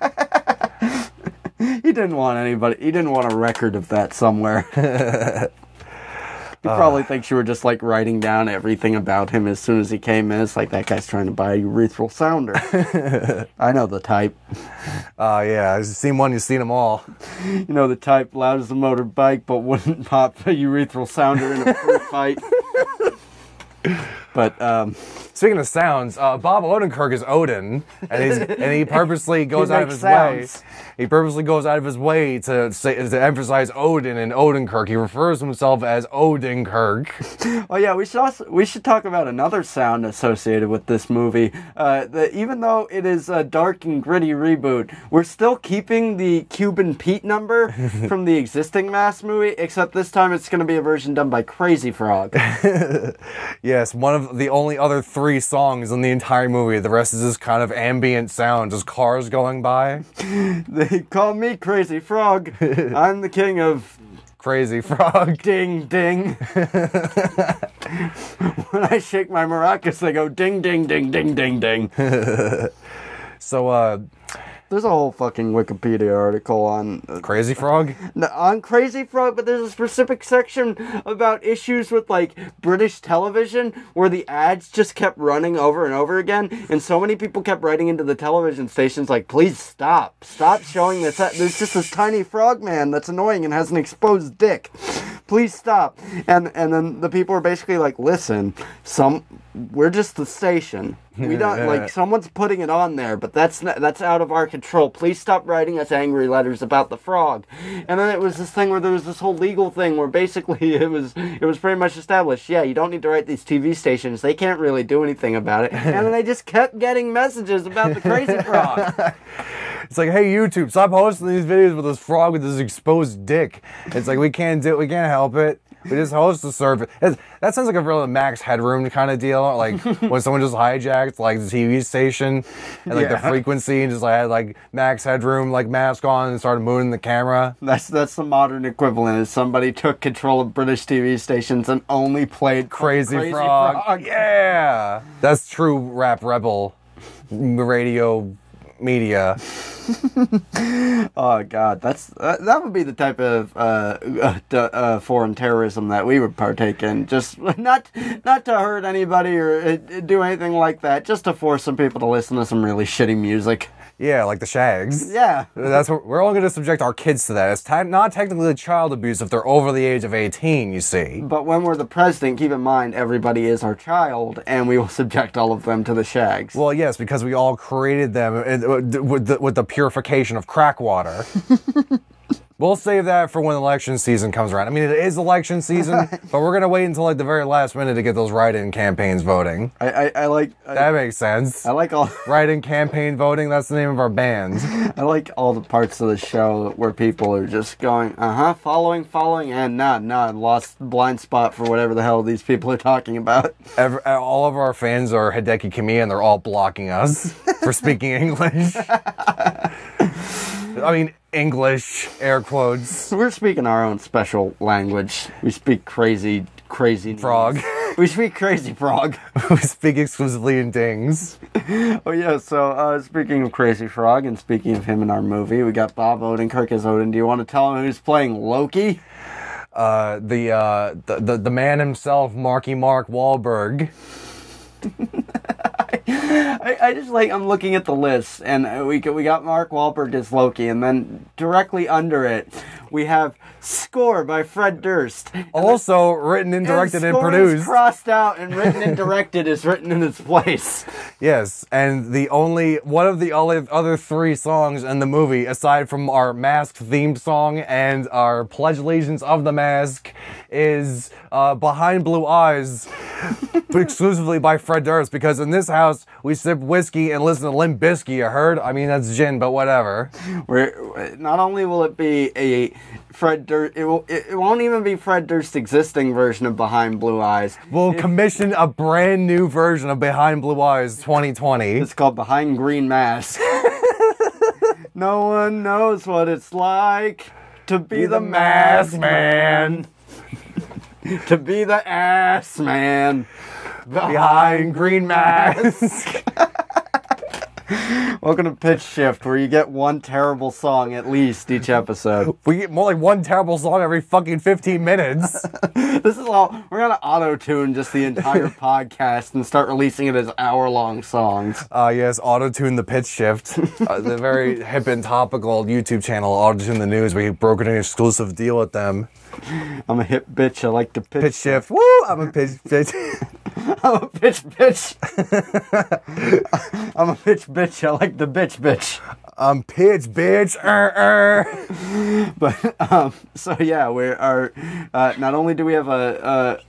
He didn't want anybody. He didn't want a record of that somewhere. He probably thinks you were just like writing down everything about him as soon as he came in. It's like, that guy's trying to buy a urethral sounder. I know the type. Yeah, you've seen one, you've seen them all. You know the type, loud as a motorbike, but wouldn't pop a urethral sounder in a fruit fight. But speaking of sounds, Bob Odenkirk is Odin, and he purposely goes out of his sounds. way. He purposely goes out of his way to emphasize Odin and Odenkirk. He refers to himself as Odenkirk. Oh yeah, we should talk about another sound associated with this movie. Even though it is a dark and gritty reboot, we're still keeping the Cuban Pete number from the existing Mask movie, except this time it's going to be a version done by Crazy Frog. Yes, one of the only other 3 songs in the entire movie. The rest is just kind of ambient sound, just cars going by. They call me Crazy Frog. I'm the king of Crazy Frog. ding ding. When I shake my maracas, they go ding ding ding ding ding ding. So, There's a whole fucking Wikipedia article on Crazy Frog? on Crazy Frog, but there's a specific section about issues with like British television where the ads just kept running over and over again, and so many people kept writing into the television stations like, please stop showing this. There's just this tiny frog man that's annoying and has an exposed dick. Please stop. And then the people were basically like, listen, we're just the station. We don't like, someone's putting it on there, but that's out of our control. Please stop writing us angry letters about the frog. And then it was this thing where there was this whole legal thing where basically it was pretty much established. Yeah, you don't need to write these TV stations. They can't really do anything about it. And then they just kept getting messages about the Crazy Frog. It's like, hey, YouTube, stop posting these videos with this frog with this exposed dick. It's like, we can't help it. We just host the service. That sounds like a real Max Headroom kind of deal. Like when someone just hijacked like the TV station and like the frequency and just like had like Max Headroom like mask on and started moving the camera. That's the modern equivalent. Is somebody took control of British TV stations and only played Crazy Frog. Yeah, that's true rap rebel radio media. Oh God, that would be the type of foreign terrorism that we would partake in. Just not to hurt anybody or do anything like that. Just to force some people to listen to some really shitty music. Yeah, like the shags. Yeah. That's what we're only going to subject our kids to that. It's not technically child abuse if they're over the age of 18, you see. But when we're the president, keep in mind everybody is our child, and we will subject all of them to the shags. Well, yes, because we all created them with the purification of crack water. We'll save that for when election season comes around. I mean, it is election season, but we're going to wait until like the very last minute to get those write-in campaigns voting. That makes sense. I like all Write-in campaign voting, that's the name of our band. I like all the parts of the show where people are just going, following, and lost blind spot for whatever the hell these people are talking about. All of our fans are Hideki Kamiya, and they're all blocking us for speaking English. I mean, English, air quotes. We're speaking our own special language. We speak crazy Frog. We speak crazy frog. We speak exclusively in dings. Oh yeah, so speaking of Crazy Frog and speaking of him in our movie, we got Bob Odenkirk as Odin. Do you want to tell him who's playing Loki? The man himself, Marky Mark Wahlberg. I just like, I'm looking at the list, and we got Mark Wahlberg as Loki, and then directly under it, we have score by Fred Durst. Also written and directed and score produced. Is crossed out, and written and directed is written in its place. Yes, and one of the other three songs in the movie, aside from our Mask themed song and our Pledge Allegiance of the Mask, is Behind Blue Eyes, exclusively by Fred Durst, because in this house, we sip whiskey and listen to Limp Bizkit, you heard? I mean, that's gin, but whatever. Not only will it be a Fred Durst, it won't even be Fred Durst's existing version of Behind Blue Eyes. We'll commission a brand new version of Behind Blue Eyes 2020. It's called Behind Green Mask. No one knows what it's like to be the mask man. To be the ass man. Behind Green Mask. Welcome to Pitch Shift, where you get one terrible song at least each episode. We get more like one terrible song every fucking 15 minutes. This is all, we're gonna auto-tune just the entire podcast and start releasing it as hour-long songs. Yes, Auto-Tune the Pitch Shift. The very hip and topical YouTube channel, Auto-Tune the News. We brokered an exclusive deal with them. I'm a hip bitch, I like to pitch. Pitch Shift. Woo! I'm a pitch bitch. I'm a pitch bitch. I'm a pitch bitch, I like the bitch. I'm pitch bitch. But so yeah, we are. Not only do we have a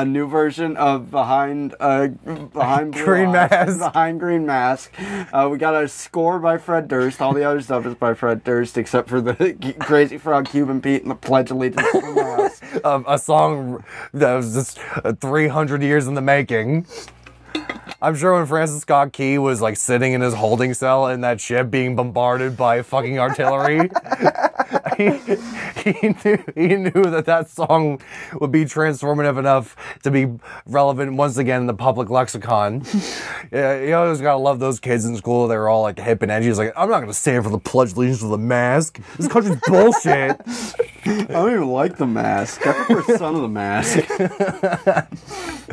new version of Behind Green Mask. Behind Green Mask. We got a score by Fred Durst. All the other stuff is by Fred Durst, except for the Crazy Frog, Cuban Pete, and the Pledge Allegiance to the Mask. A song that was just 300 years in the making. I'm sure when Francis Scott Key was like sitting in his holding cell in that ship being bombarded by fucking artillery, he knew that song would be transformative enough to be relevant once again in the public lexicon. Yeah, you always gotta love those kids in school. They were all like hip and edgy. He's like, I'm not gonna stand for the Pledge Allegiance to the Mask. This country's bullshit. I don't even like the Mask. I prefer Son of the Mask.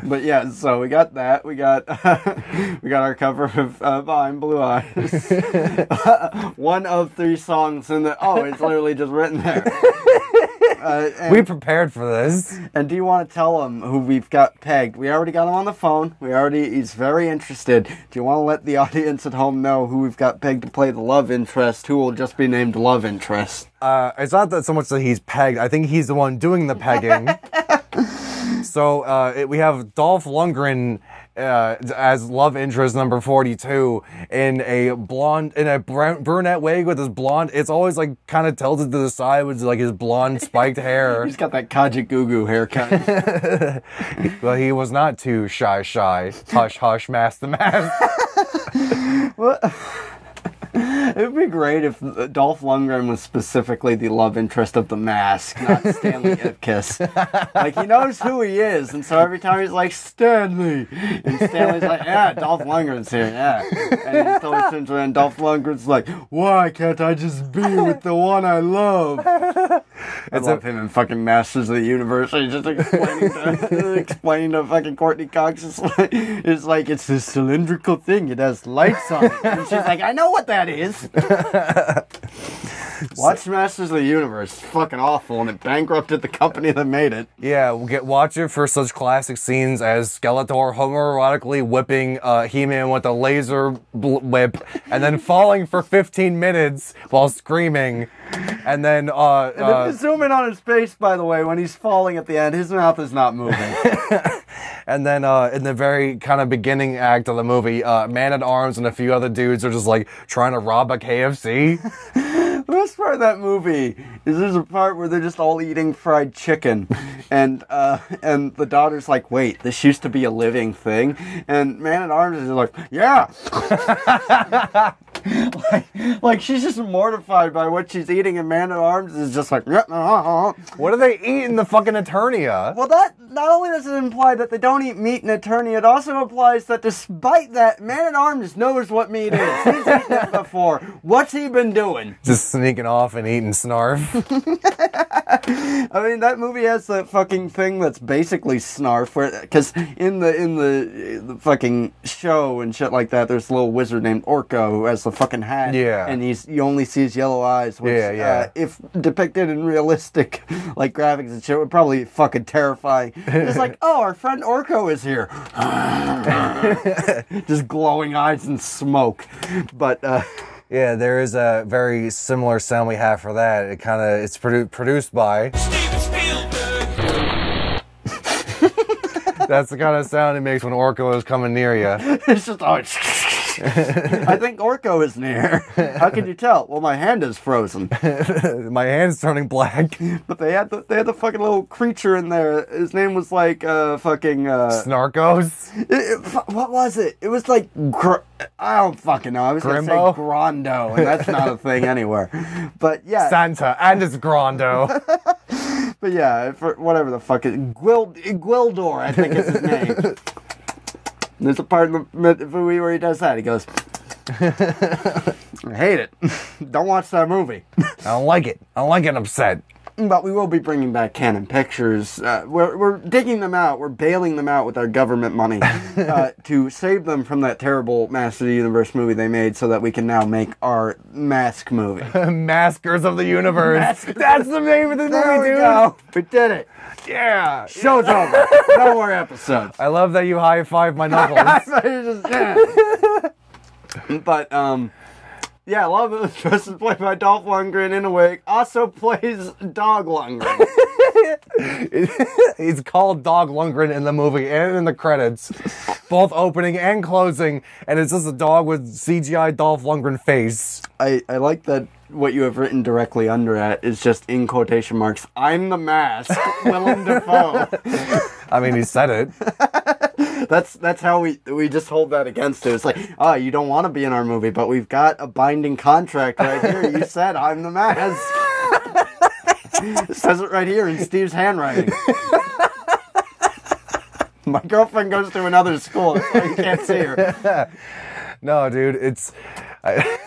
But yeah, so we got that. We got our cover of Behind Blue Eyes. One of three songs in the. Oh, it's literally just written there. We prepared for this. And do you want to tell him who we've got pegged? We already got him on the phone. He's very interested. Do you want to let the audience at home know who we've got pegged to play the love interest, who will just be named love interest? It's not that so much that he's pegged. I think he's the one doing the pegging. So we have Dolph Lundgren as love interest number 42 in a brunette wig with his blonde. It's always like kind of tilted to the side with like his blonde spiked hair. He's got that Kaja haircut. Well, he was not too shy. Hush, hush, mask the mask. What? It would be great if Dolph Lundgren was specifically the love interest of The Mask, not Stanley Ipkiss. Like, he knows who he is, and so every time he's like, Stanley! And Stanley's like, yeah, Dolph Lundgren's here, yeah. And he always turns around, and Dolph Lundgren's like, why can't I just be with the one I love? I love him in fucking Masters of the Universe. He's just explaining to fucking Courtney Cox. It's like, it's this cylindrical thing. It has lights on it. And she's like, I know what that is. Watch Masters of the Universe. It's fucking awful, and it bankrupted the company that made it. Yeah, watch it for such classic scenes as Skeletor homoerotically whipping He-Man with a laser whip, and then falling for 15 minutes while screaming, and then and if you zoom in on his face, by the way, when he's falling at the end, his mouth is not moving. And then in the very kind of beginning act of the movie, Man-at-Arms and a few other dudes are just like trying to rob a KFC. The best part of that movie is there's a part where they're just all eating fried chicken, and the daughter's like, wait, this used to be a living thing? And Man-at-Arms is like, yeah! like she's just mortified by what she's eating, and Man-at-Arms is just like, What do they eat in the fucking Eternia? Well, that not only does it imply that they don't eat meat in Eternia, it also implies that despite that, Man-at-Arms knows what meat is. He's eaten it before. What's he been doing? Just sneaking off and eating snarf. I mean, that movie has that fucking thing that's basically snarf, because in the fucking show and shit like that, there's a little wizard named Orko who has the fucking hat, and you only see his yellow eyes, which, if depicted in realistic, like, graphics and shit, would probably be fucking terrifying. It's like, oh, our friend Orko is here. Just glowing eyes and smoke. But, yeah, there is a very similar sound we have for that. It's produced by Steven Spielberg. That's the kind of sound it makes when Orko is coming near you. it's just, I think Orko is near. How can you tell? Well, my hand is frozen. My hand's turning black. But they had the fucking little creature in there. His name was like Snarkos? What was it? It was like I don't fucking know. I was gonna say Grondo, and that's not a thing anywhere. But yeah, Santa and it's Grondo. But yeah, for whatever the fuck it Gwildor, I think is his name. There's a part in the movie where he does that. He goes, I hate it. Don't watch that movie. I don't like it. I don't like it upset. But we will be bringing back Canon Pictures. We're digging them out. We're bailing them out with our government money to save them from that terrible Master of the Universe movie they made so that we can now make our Mask movie. Maskers of the Universe. That's the name of the movie, There we dude. go. We did it. Yeah. Show's over. No more episodes. I love that you high-five my knuckles. But, yeah, Love of the Trust is played by Dolph Lundgren in a wig. Also plays Dog Lundgren. He's called Dog Lundgren in the movie and in the credits. Both opening and closing. And it's just a dog with CGI Dolph Lundgren face. I like that what you have written directly under it is just in quotation marks, I'm the Mask, Willem Dafoe. I mean, he said it. That's how we just hold that against it. It's like, you don't want to be in our movie, but we've got a binding contract right here. You said I'm the Mask. It says it right here in Steve's handwriting. My girlfriend goes to another school, so you can't see her. No, dude, it's... I'm just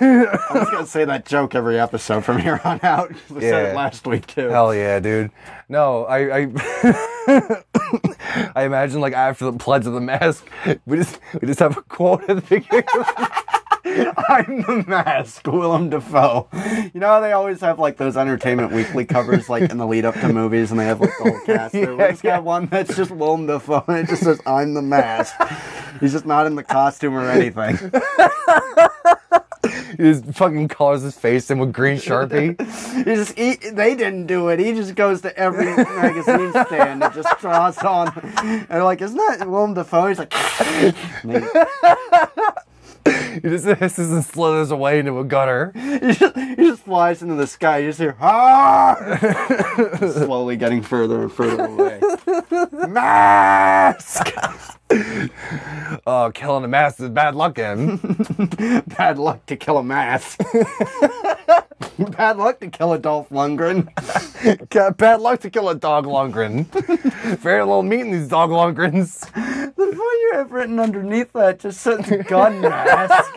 going to say that joke every episode from here on out. We said it last week, too. Hell yeah, dude. No, I I imagine, like, after the Pledge of the Mask, we just have a quote at the beginning. I'm the Mask, Willem Dafoe. You know how they always have, like, those Entertainment Weekly covers, like, in the lead-up to movies, and they have, like, the whole cast there? We just got one that's just Willem Dafoe, and it just says, I'm the Mask. He's just not in the costume or anything. He just fucking colors his face in with green Sharpie. They didn't do it. He just goes to every magazine stand and just draws on. And they're like, isn't that Willem Dafoe? He's like, He just hisses and slithers away into a gutter. He just flies into the sky. You just hear, ah! Slowly getting further and further away. Mask! Oh, killing a mask is bad luck, in. Bad luck to kill a mask. Bad luck to kill a Dolph Lundgren. Bad luck to kill a dog Lundgren. Very little meat in these dog Lundgrens. The point you have written underneath that just says gun mask.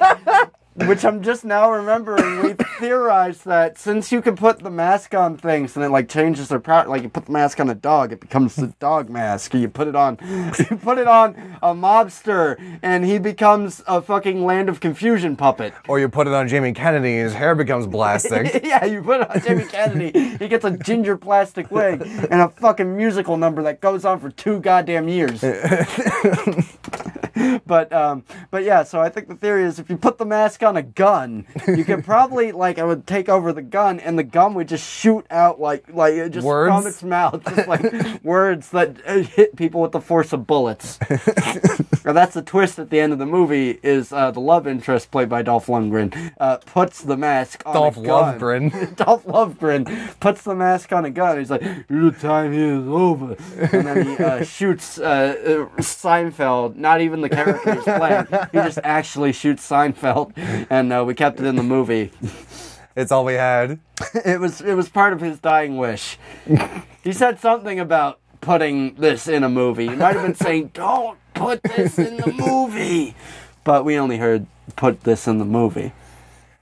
Which I'm just now remembering. We theorized that since you can put the mask on things and it like changes their power, like you put the mask on a dog, it becomes the dog mask. Or you put it on a mobster and he becomes a fucking Land of Confusion puppet. Or you put it on Jamie Kennedy and his hair becomes plastic. Yeah, you put it on Jamie Kennedy, he gets a ginger plastic wig and a fucking musical number that goes on for 2 goddamn years. But yeah, so I think the theory is if you put the mask on a gun, you could probably, like, it would take over the gun and the gun would just shoot out like just words? from its mouth, just like words that hit people with the force of bullets. Now that's the twist at the end of the movie is the love interest played by Dolph Lundgren puts the mask on a gun. Dolph Lundgren puts the mask on a gun. He's like, your time here is over. And then he shoots Seinfeld, not even the character he's playing. He just actually shoots Seinfeld, and we kept it in the movie. It's all we had. It was part of his dying wish. He said something about putting this in a movie. He might have been saying, "Don't put this in the movie," but we only heard "put this in the movie,"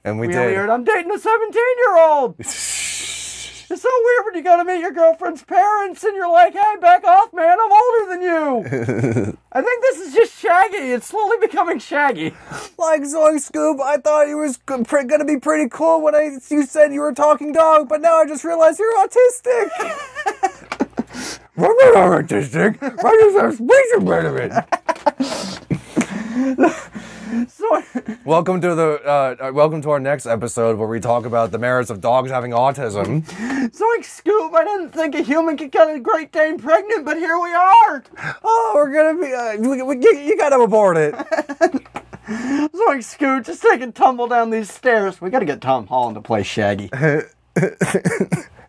And we only did. heard, "I'm dating a 17-year-old." It's so weird when you go to meet your girlfriend's parents and you're like, hey, back off, man, I'm older than you. I think this is just Shaggy. It's slowly becoming Shaggy. Like Zoink Scoop, I thought you was gonna be pretty cool when you said you were a talking dog, but now I just realized you're autistic. I'm not autistic. I just have speech impediment. So, Welcome to our next episode where we talk about the merits of dogs having autism. Zoink Scoop, I didn't think a human could get a Great Dane pregnant, but here we are. Oh, we're gonna be. You gotta abort it. Zoink Scoop, just take a tumble down these stairs. We gotta get Tom Holland to play Shaggy.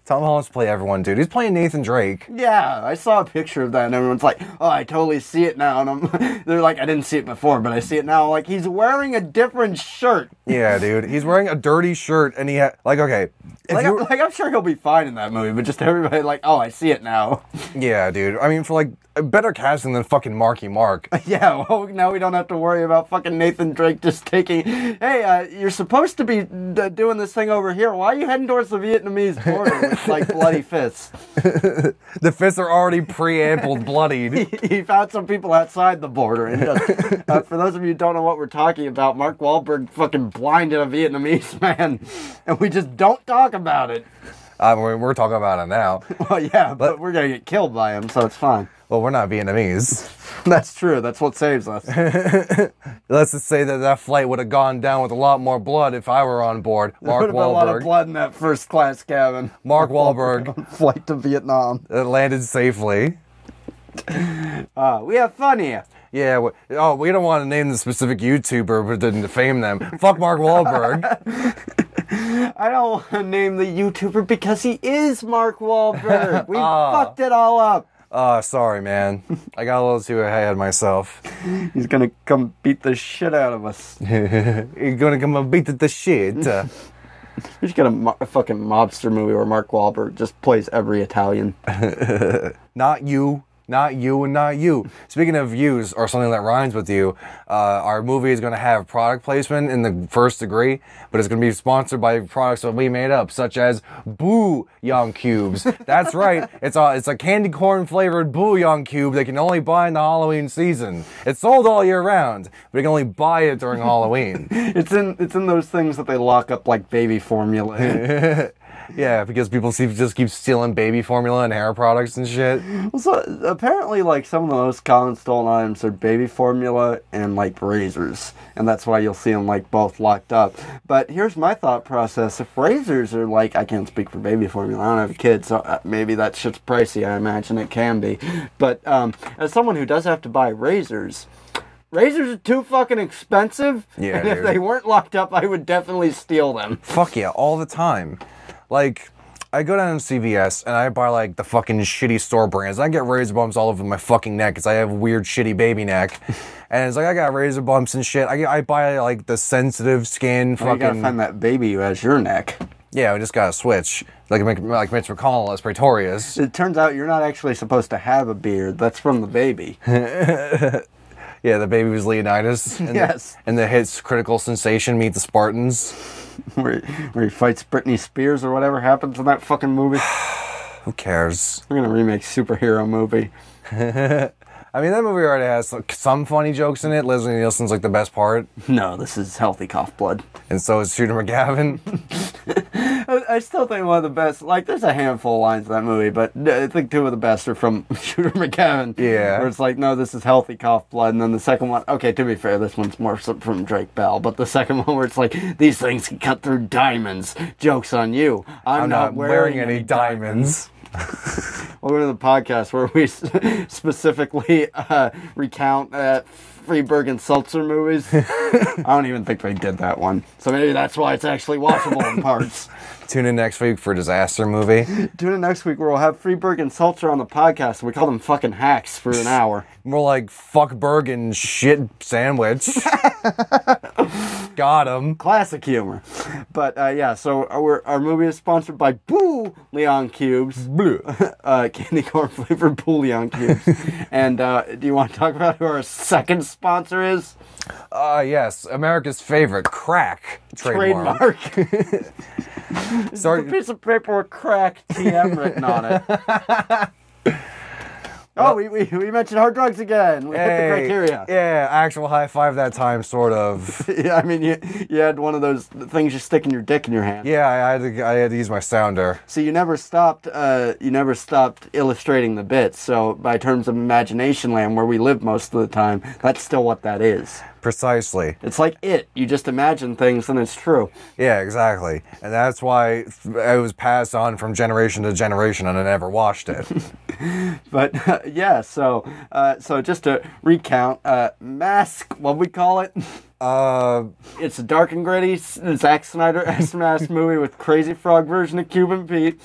Tom Holland's play everyone, dude. He's playing Nathan Drake. Yeah, I saw a picture of that, and everyone's like, "Oh, I totally see it now." And they're like, "I didn't see it before, but I see it now." Like he's wearing a different shirt. Yeah, dude. He's wearing a dirty shirt, and okay. I'm sure he'll be fine in that movie, but just everybody like, "Oh, I see it now." Yeah, dude. I mean, for like better casting than fucking Marky Mark. Yeah, well, now we don't have to worry about fucking Nathan Drake just taking. Hey, you're supposed to be doing this thing over here. Why are you heading towards the Vietnamese border with like bloody fists? The fists are already preambled, bloodied. He found some people outside the border. And just, for those of you who don't know what we're talking about, Mark Wahlberg fucking blinded a Vietnamese man, and we just don't talk about it. We're talking about it now. Well, yeah, but we're gonna get killed by him, so it's fine. Well, we're not Vietnamese. That's true. That's what saves us. Let's just say that flight would have gone down with a lot more blood if I were on board. Mark There would have been a lot of Wahlberg. blood in that first class cabin. Mark Wahlberg Flight to Vietnam. landed safely. We have fun here. Yeah. We don't want to name the specific YouTuber, but didn't defame them. Fuck Mark Wahlberg. I don't want to name the YouTuber because he is Mark Wahlberg. We fucked it all up. Sorry, man. I got a little too ahead of myself. He's gonna come beat the shit out of us. You're gonna come and beat the shit. We should get a fucking mobster movie where Mark Wahlberg just plays every Italian. Not you. Not you and not you. Speaking of yous, or something that rhymes with you, our movie is going to have product placement in the first degree, but it's going to be sponsored by products that we made up, such as Boo-Young Cubes. That's right. It's a candy corn flavored Boo-Young Cube that you can only buy in the Halloween season. It's sold all year round, but you can only buy it during Halloween. It's in those things that they lock up like baby formula in. Yeah, because people just keep stealing baby formula and hair products and shit. So apparently, like, some of the most common stolen items are baby formula and like razors, and that's why you'll see them like both locked up. But here's my thought process: if razors are like, I can't speak for baby formula, I don't have a kid, so maybe that shit's pricey. I imagine it can be. But as someone who does have to buy razors, razors are too fucking expensive. Yeah, and if dude. they weren't locked up, I would definitely steal them. Fuck yeah, all the time. Like, I go down to CVS and I buy like the fucking shitty store brands. I get razor bumps all over my fucking neck because I have a weird shitty baby neck. And it's like I got razor bumps and shit. I buy like the sensitive skin Well, you gotta fucking. find that baby who has your neck. Yeah, we just gotta switch. Like Mitch McConnell as Praetorius. It turns out you're not actually supposed to have a beard. That's from the baby. Yeah, the baby was Leonidas. And Yes. And the hits Critical Sensation Meet the Spartans. where he fights Britney Spears or whatever happens in that fucking movie. Who cares? We're gonna remake superhero movie. I mean, that movie already has like, some funny jokes in it. Leslie Nielsen's like the best part. No, this is healthy cough blood. And so is Shooter McGavin. I still think one of the best, like, there's a handful of lines in that movie, but I think two of the best are from Shooter McGavin. Yeah. Where it's like, no, this is healthy cough blood. And then the second one, okay, to be fair, this one's more from Drake Bell, but the second one where it's like, these things can cut through diamonds. Joke's on you. I'm not wearing any diamonds. Welcome to the podcast where we specifically recount Freeberg and Seltzer movies. I don't even think they did that one. So maybe that's why it's actually watchable in parts. Tune in next week for Disaster Movie. Tune in next week where we'll have Freeberg and Seltzer on the podcast. We call them fucking hacks for an hour. More like fuck Bergen shit sandwich. Got him. Classic humor. But yeah, so our movie is sponsored by Boo Leon Cubes. Candy corn flavored Boo Leon Cubes. And do you want to talk about who our second sponsor is? Yes, America's favorite crack trademark. Sorry. A piece of paper with crack TM written on it. Oh, we mentioned hard drugs again. We hit the criteria. Yeah, actual high five that time, sort of. Yeah, I mean, you had one of those things you stick in your dick in your hand. Yeah, I had to use my sounder. So you never stopped illustrating the bits. So by terms of imagination land, where we live most of the time, that's still what that is. Precisely. It's like it. You just imagine things and it's true. Yeah, exactly. And that's why it was passed on from generation to generation and I never watched it. But yeah, so just to recount, Mask, what we call it? It's a dark and gritty Zack Snyder-esque Mask movie with Crazy Frog version of Cuban Pete.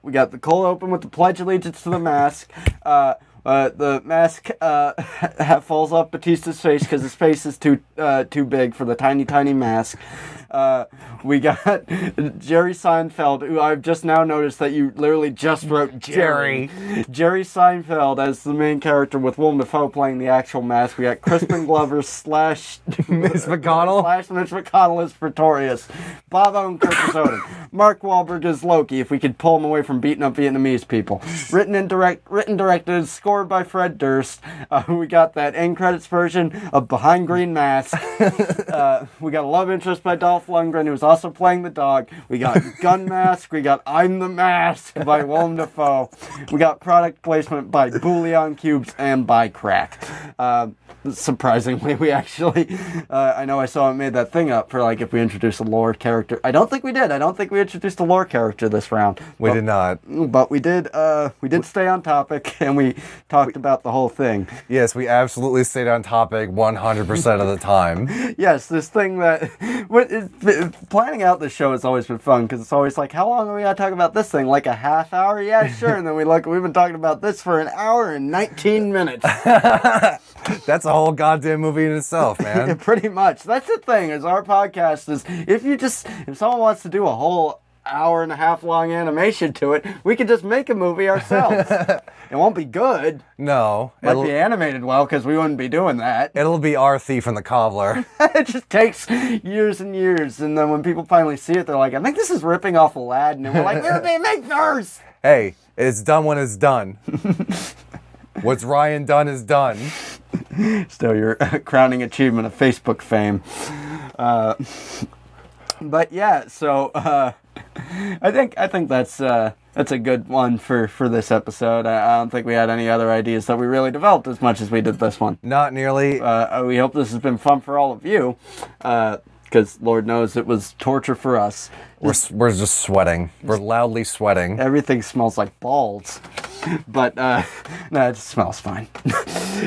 We got the cold open with the Pledge Allegiance to the Mask. The mask falls off Batista's face because his face is too big for the tiny mask. We got Jerry Seinfeld, who I've just now noticed that you literally just wrote Jerry. Jerry Seinfeld as the main character with Willem Dafoe playing the actual mask. We got Crispin Glover slash Miss McConnell. Slash Mitch McConnell as Pretorius. Bob Owen Kirk as Odin. Mark Wahlberg as Loki, if we could pull him away from beating up Vietnamese people. Written, directed, scored by Fred Durst. We got that end credits version of Behind Green Mask. We got a love interest by Dolph Lundgren, who was also playing the dog. We got Gun Mask. We got I'm the Mask by Willem Dafoe. We got product placement by Bouillon Cubes and by Crack. Surprisingly, we actually, I know I saw it made that thing up for like if we introduce a lore character. I don't think we did. I don't think we introduced a lore character this round. We did not. But we did stay on topic and we talked about the whole thing. Yes, we absolutely stayed on topic 100% of the time. Yes, this thing that planning out the show has always been fun because it's always like, how long are we gonna talk about this thing? Like a half hour? Yeah, sure. And then we've been talking about this for an hour and 19 minutes. That's a whole goddamn movie in itself, man. Yeah, pretty much. That's the thing. Is our podcast is if someone wants to do a whole hour and a half long animation to it, we can just make a movie ourselves. It won't be good. No. Might be animated well because we wouldn't be doing that. It'll be Our Thief and the Cobbler. It just takes years and years, and then when people finally see it, they're like, I think this is ripping off Aladdin, and we're like, we're the makers! Hey, it's done when it's done. What's Ryan done is done. Still your crowning achievement of Facebook fame. But yeah, so I think that's a good one for this episode. I don't think we had any other ideas that we really developed as much as we did this one. Not nearly. We hope this has been fun for all of you. because Lord knows it was torture for us. We're just sweating. We're loudly sweating. Everything smells like balls. But, no, it just smells fine.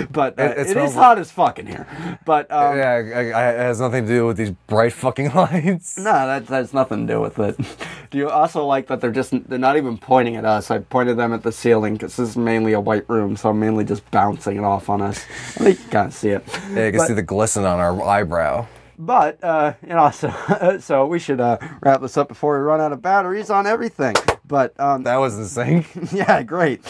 But it is hot as fuck in here. But, yeah, it has nothing to do with these bright fucking lights. no, that has nothing to do with it. Do you also like that they're not even pointing at us? I pointed them at the ceiling because this is mainly a white room, so I'm mainly just bouncing it off on us. I think you can kind of see it. Yeah, you can see the glisten on our eyebrow. But, so we should wrap this up before we run out of batteries on everything. But That was in sync. yeah, great.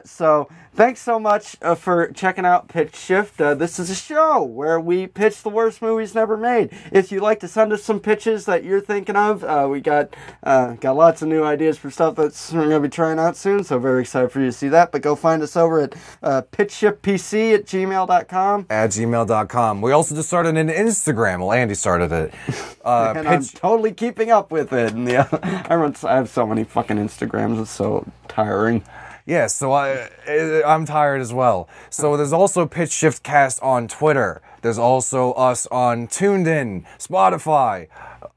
So thanks so much for checking out Pitch Shift. This is a show where we pitch the worst movies never made. If you'd like to send us some pitches that you're thinking of, we got lots of new ideas for stuff that's we're going to be trying out soon, so very excited for you to see that. But go find us over at pitchshiftpc@gmail.com. At gmail.com. We also just started an Instagram. Well, Andy started it. And I'm totally keeping up with it. And I have so many fucking Instagrams. It's so tiring. Yeah, so I'm tired as well. So there's also PitchShiftCast on Twitter. There's also us on TuneIn, Spotify,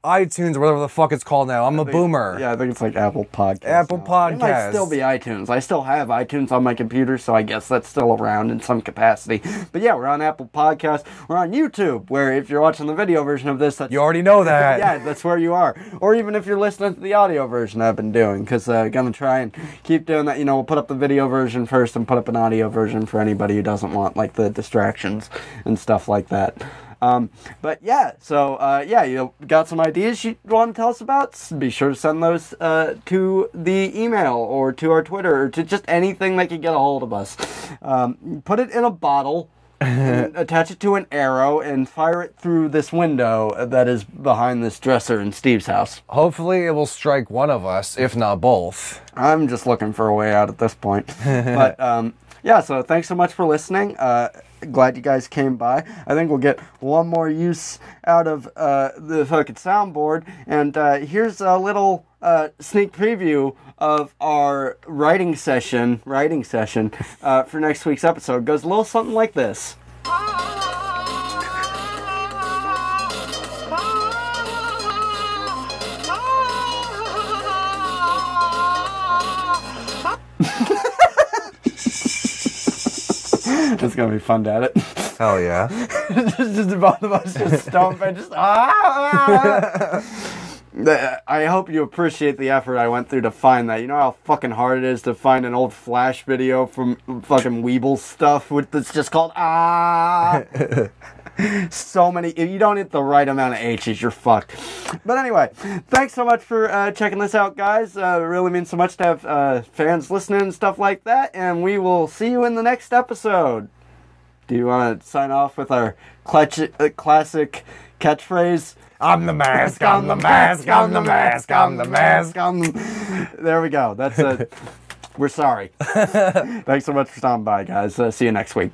iTunes, or whatever the fuck it's called now. I'm a boomer. Yeah, I think it's like Apple Podcasts. Apple now. Podcasts. It might still be iTunes. I still have iTunes on my computer, so I guess that's still around in some capacity. But yeah, we're on Apple Podcasts. We're on YouTube, where if you're watching the video version of this, that's... You already know that. Yeah, that's where you are. Or even if you're listening to the audio version I've been doing, because I'm going to try and keep doing that. You know, we'll put up the video version first and put up an audio version for anybody who doesn't want, like, the distractions and stuff like that. But yeah, so yeah, you got some ideas you want to tell us about? Be sure to send those to the email or to our Twitter or to just anything that can get a hold of us. Put it in a bottle, and attach it to an arrow, and fire it through this window that is behind this dresser in Steve's house. Hopefully it will strike one of us, if not both. I'm just looking for a way out at this point. But yeah, so thanks so much for listening. Glad you guys came by. I think we'll get one more use out of the fucking soundboard. And here's a little sneak preview of our writing session for next week's episode. It goes a little something like this. It's gonna be fun to edit. Hell yeah. just both of us just stomping, just I hope you appreciate the effort I went through to find that. You know how fucking hard it is to find an old Flash video from fucking Weeble stuff that's just called so many. If you don't hit the right amount of H's, you're fucked. But anyway, thanks so much for checking this out, guys. It really means so much to have fans listening and stuff like that. And we will see you in the next episode. Do you want to sign off with our classic catchphrase? I'm the mask, I'm the mask, I'm the mask, I'm the mask. There we go. That's it. We're sorry. Thanks so much for stopping by, guys. See you next week.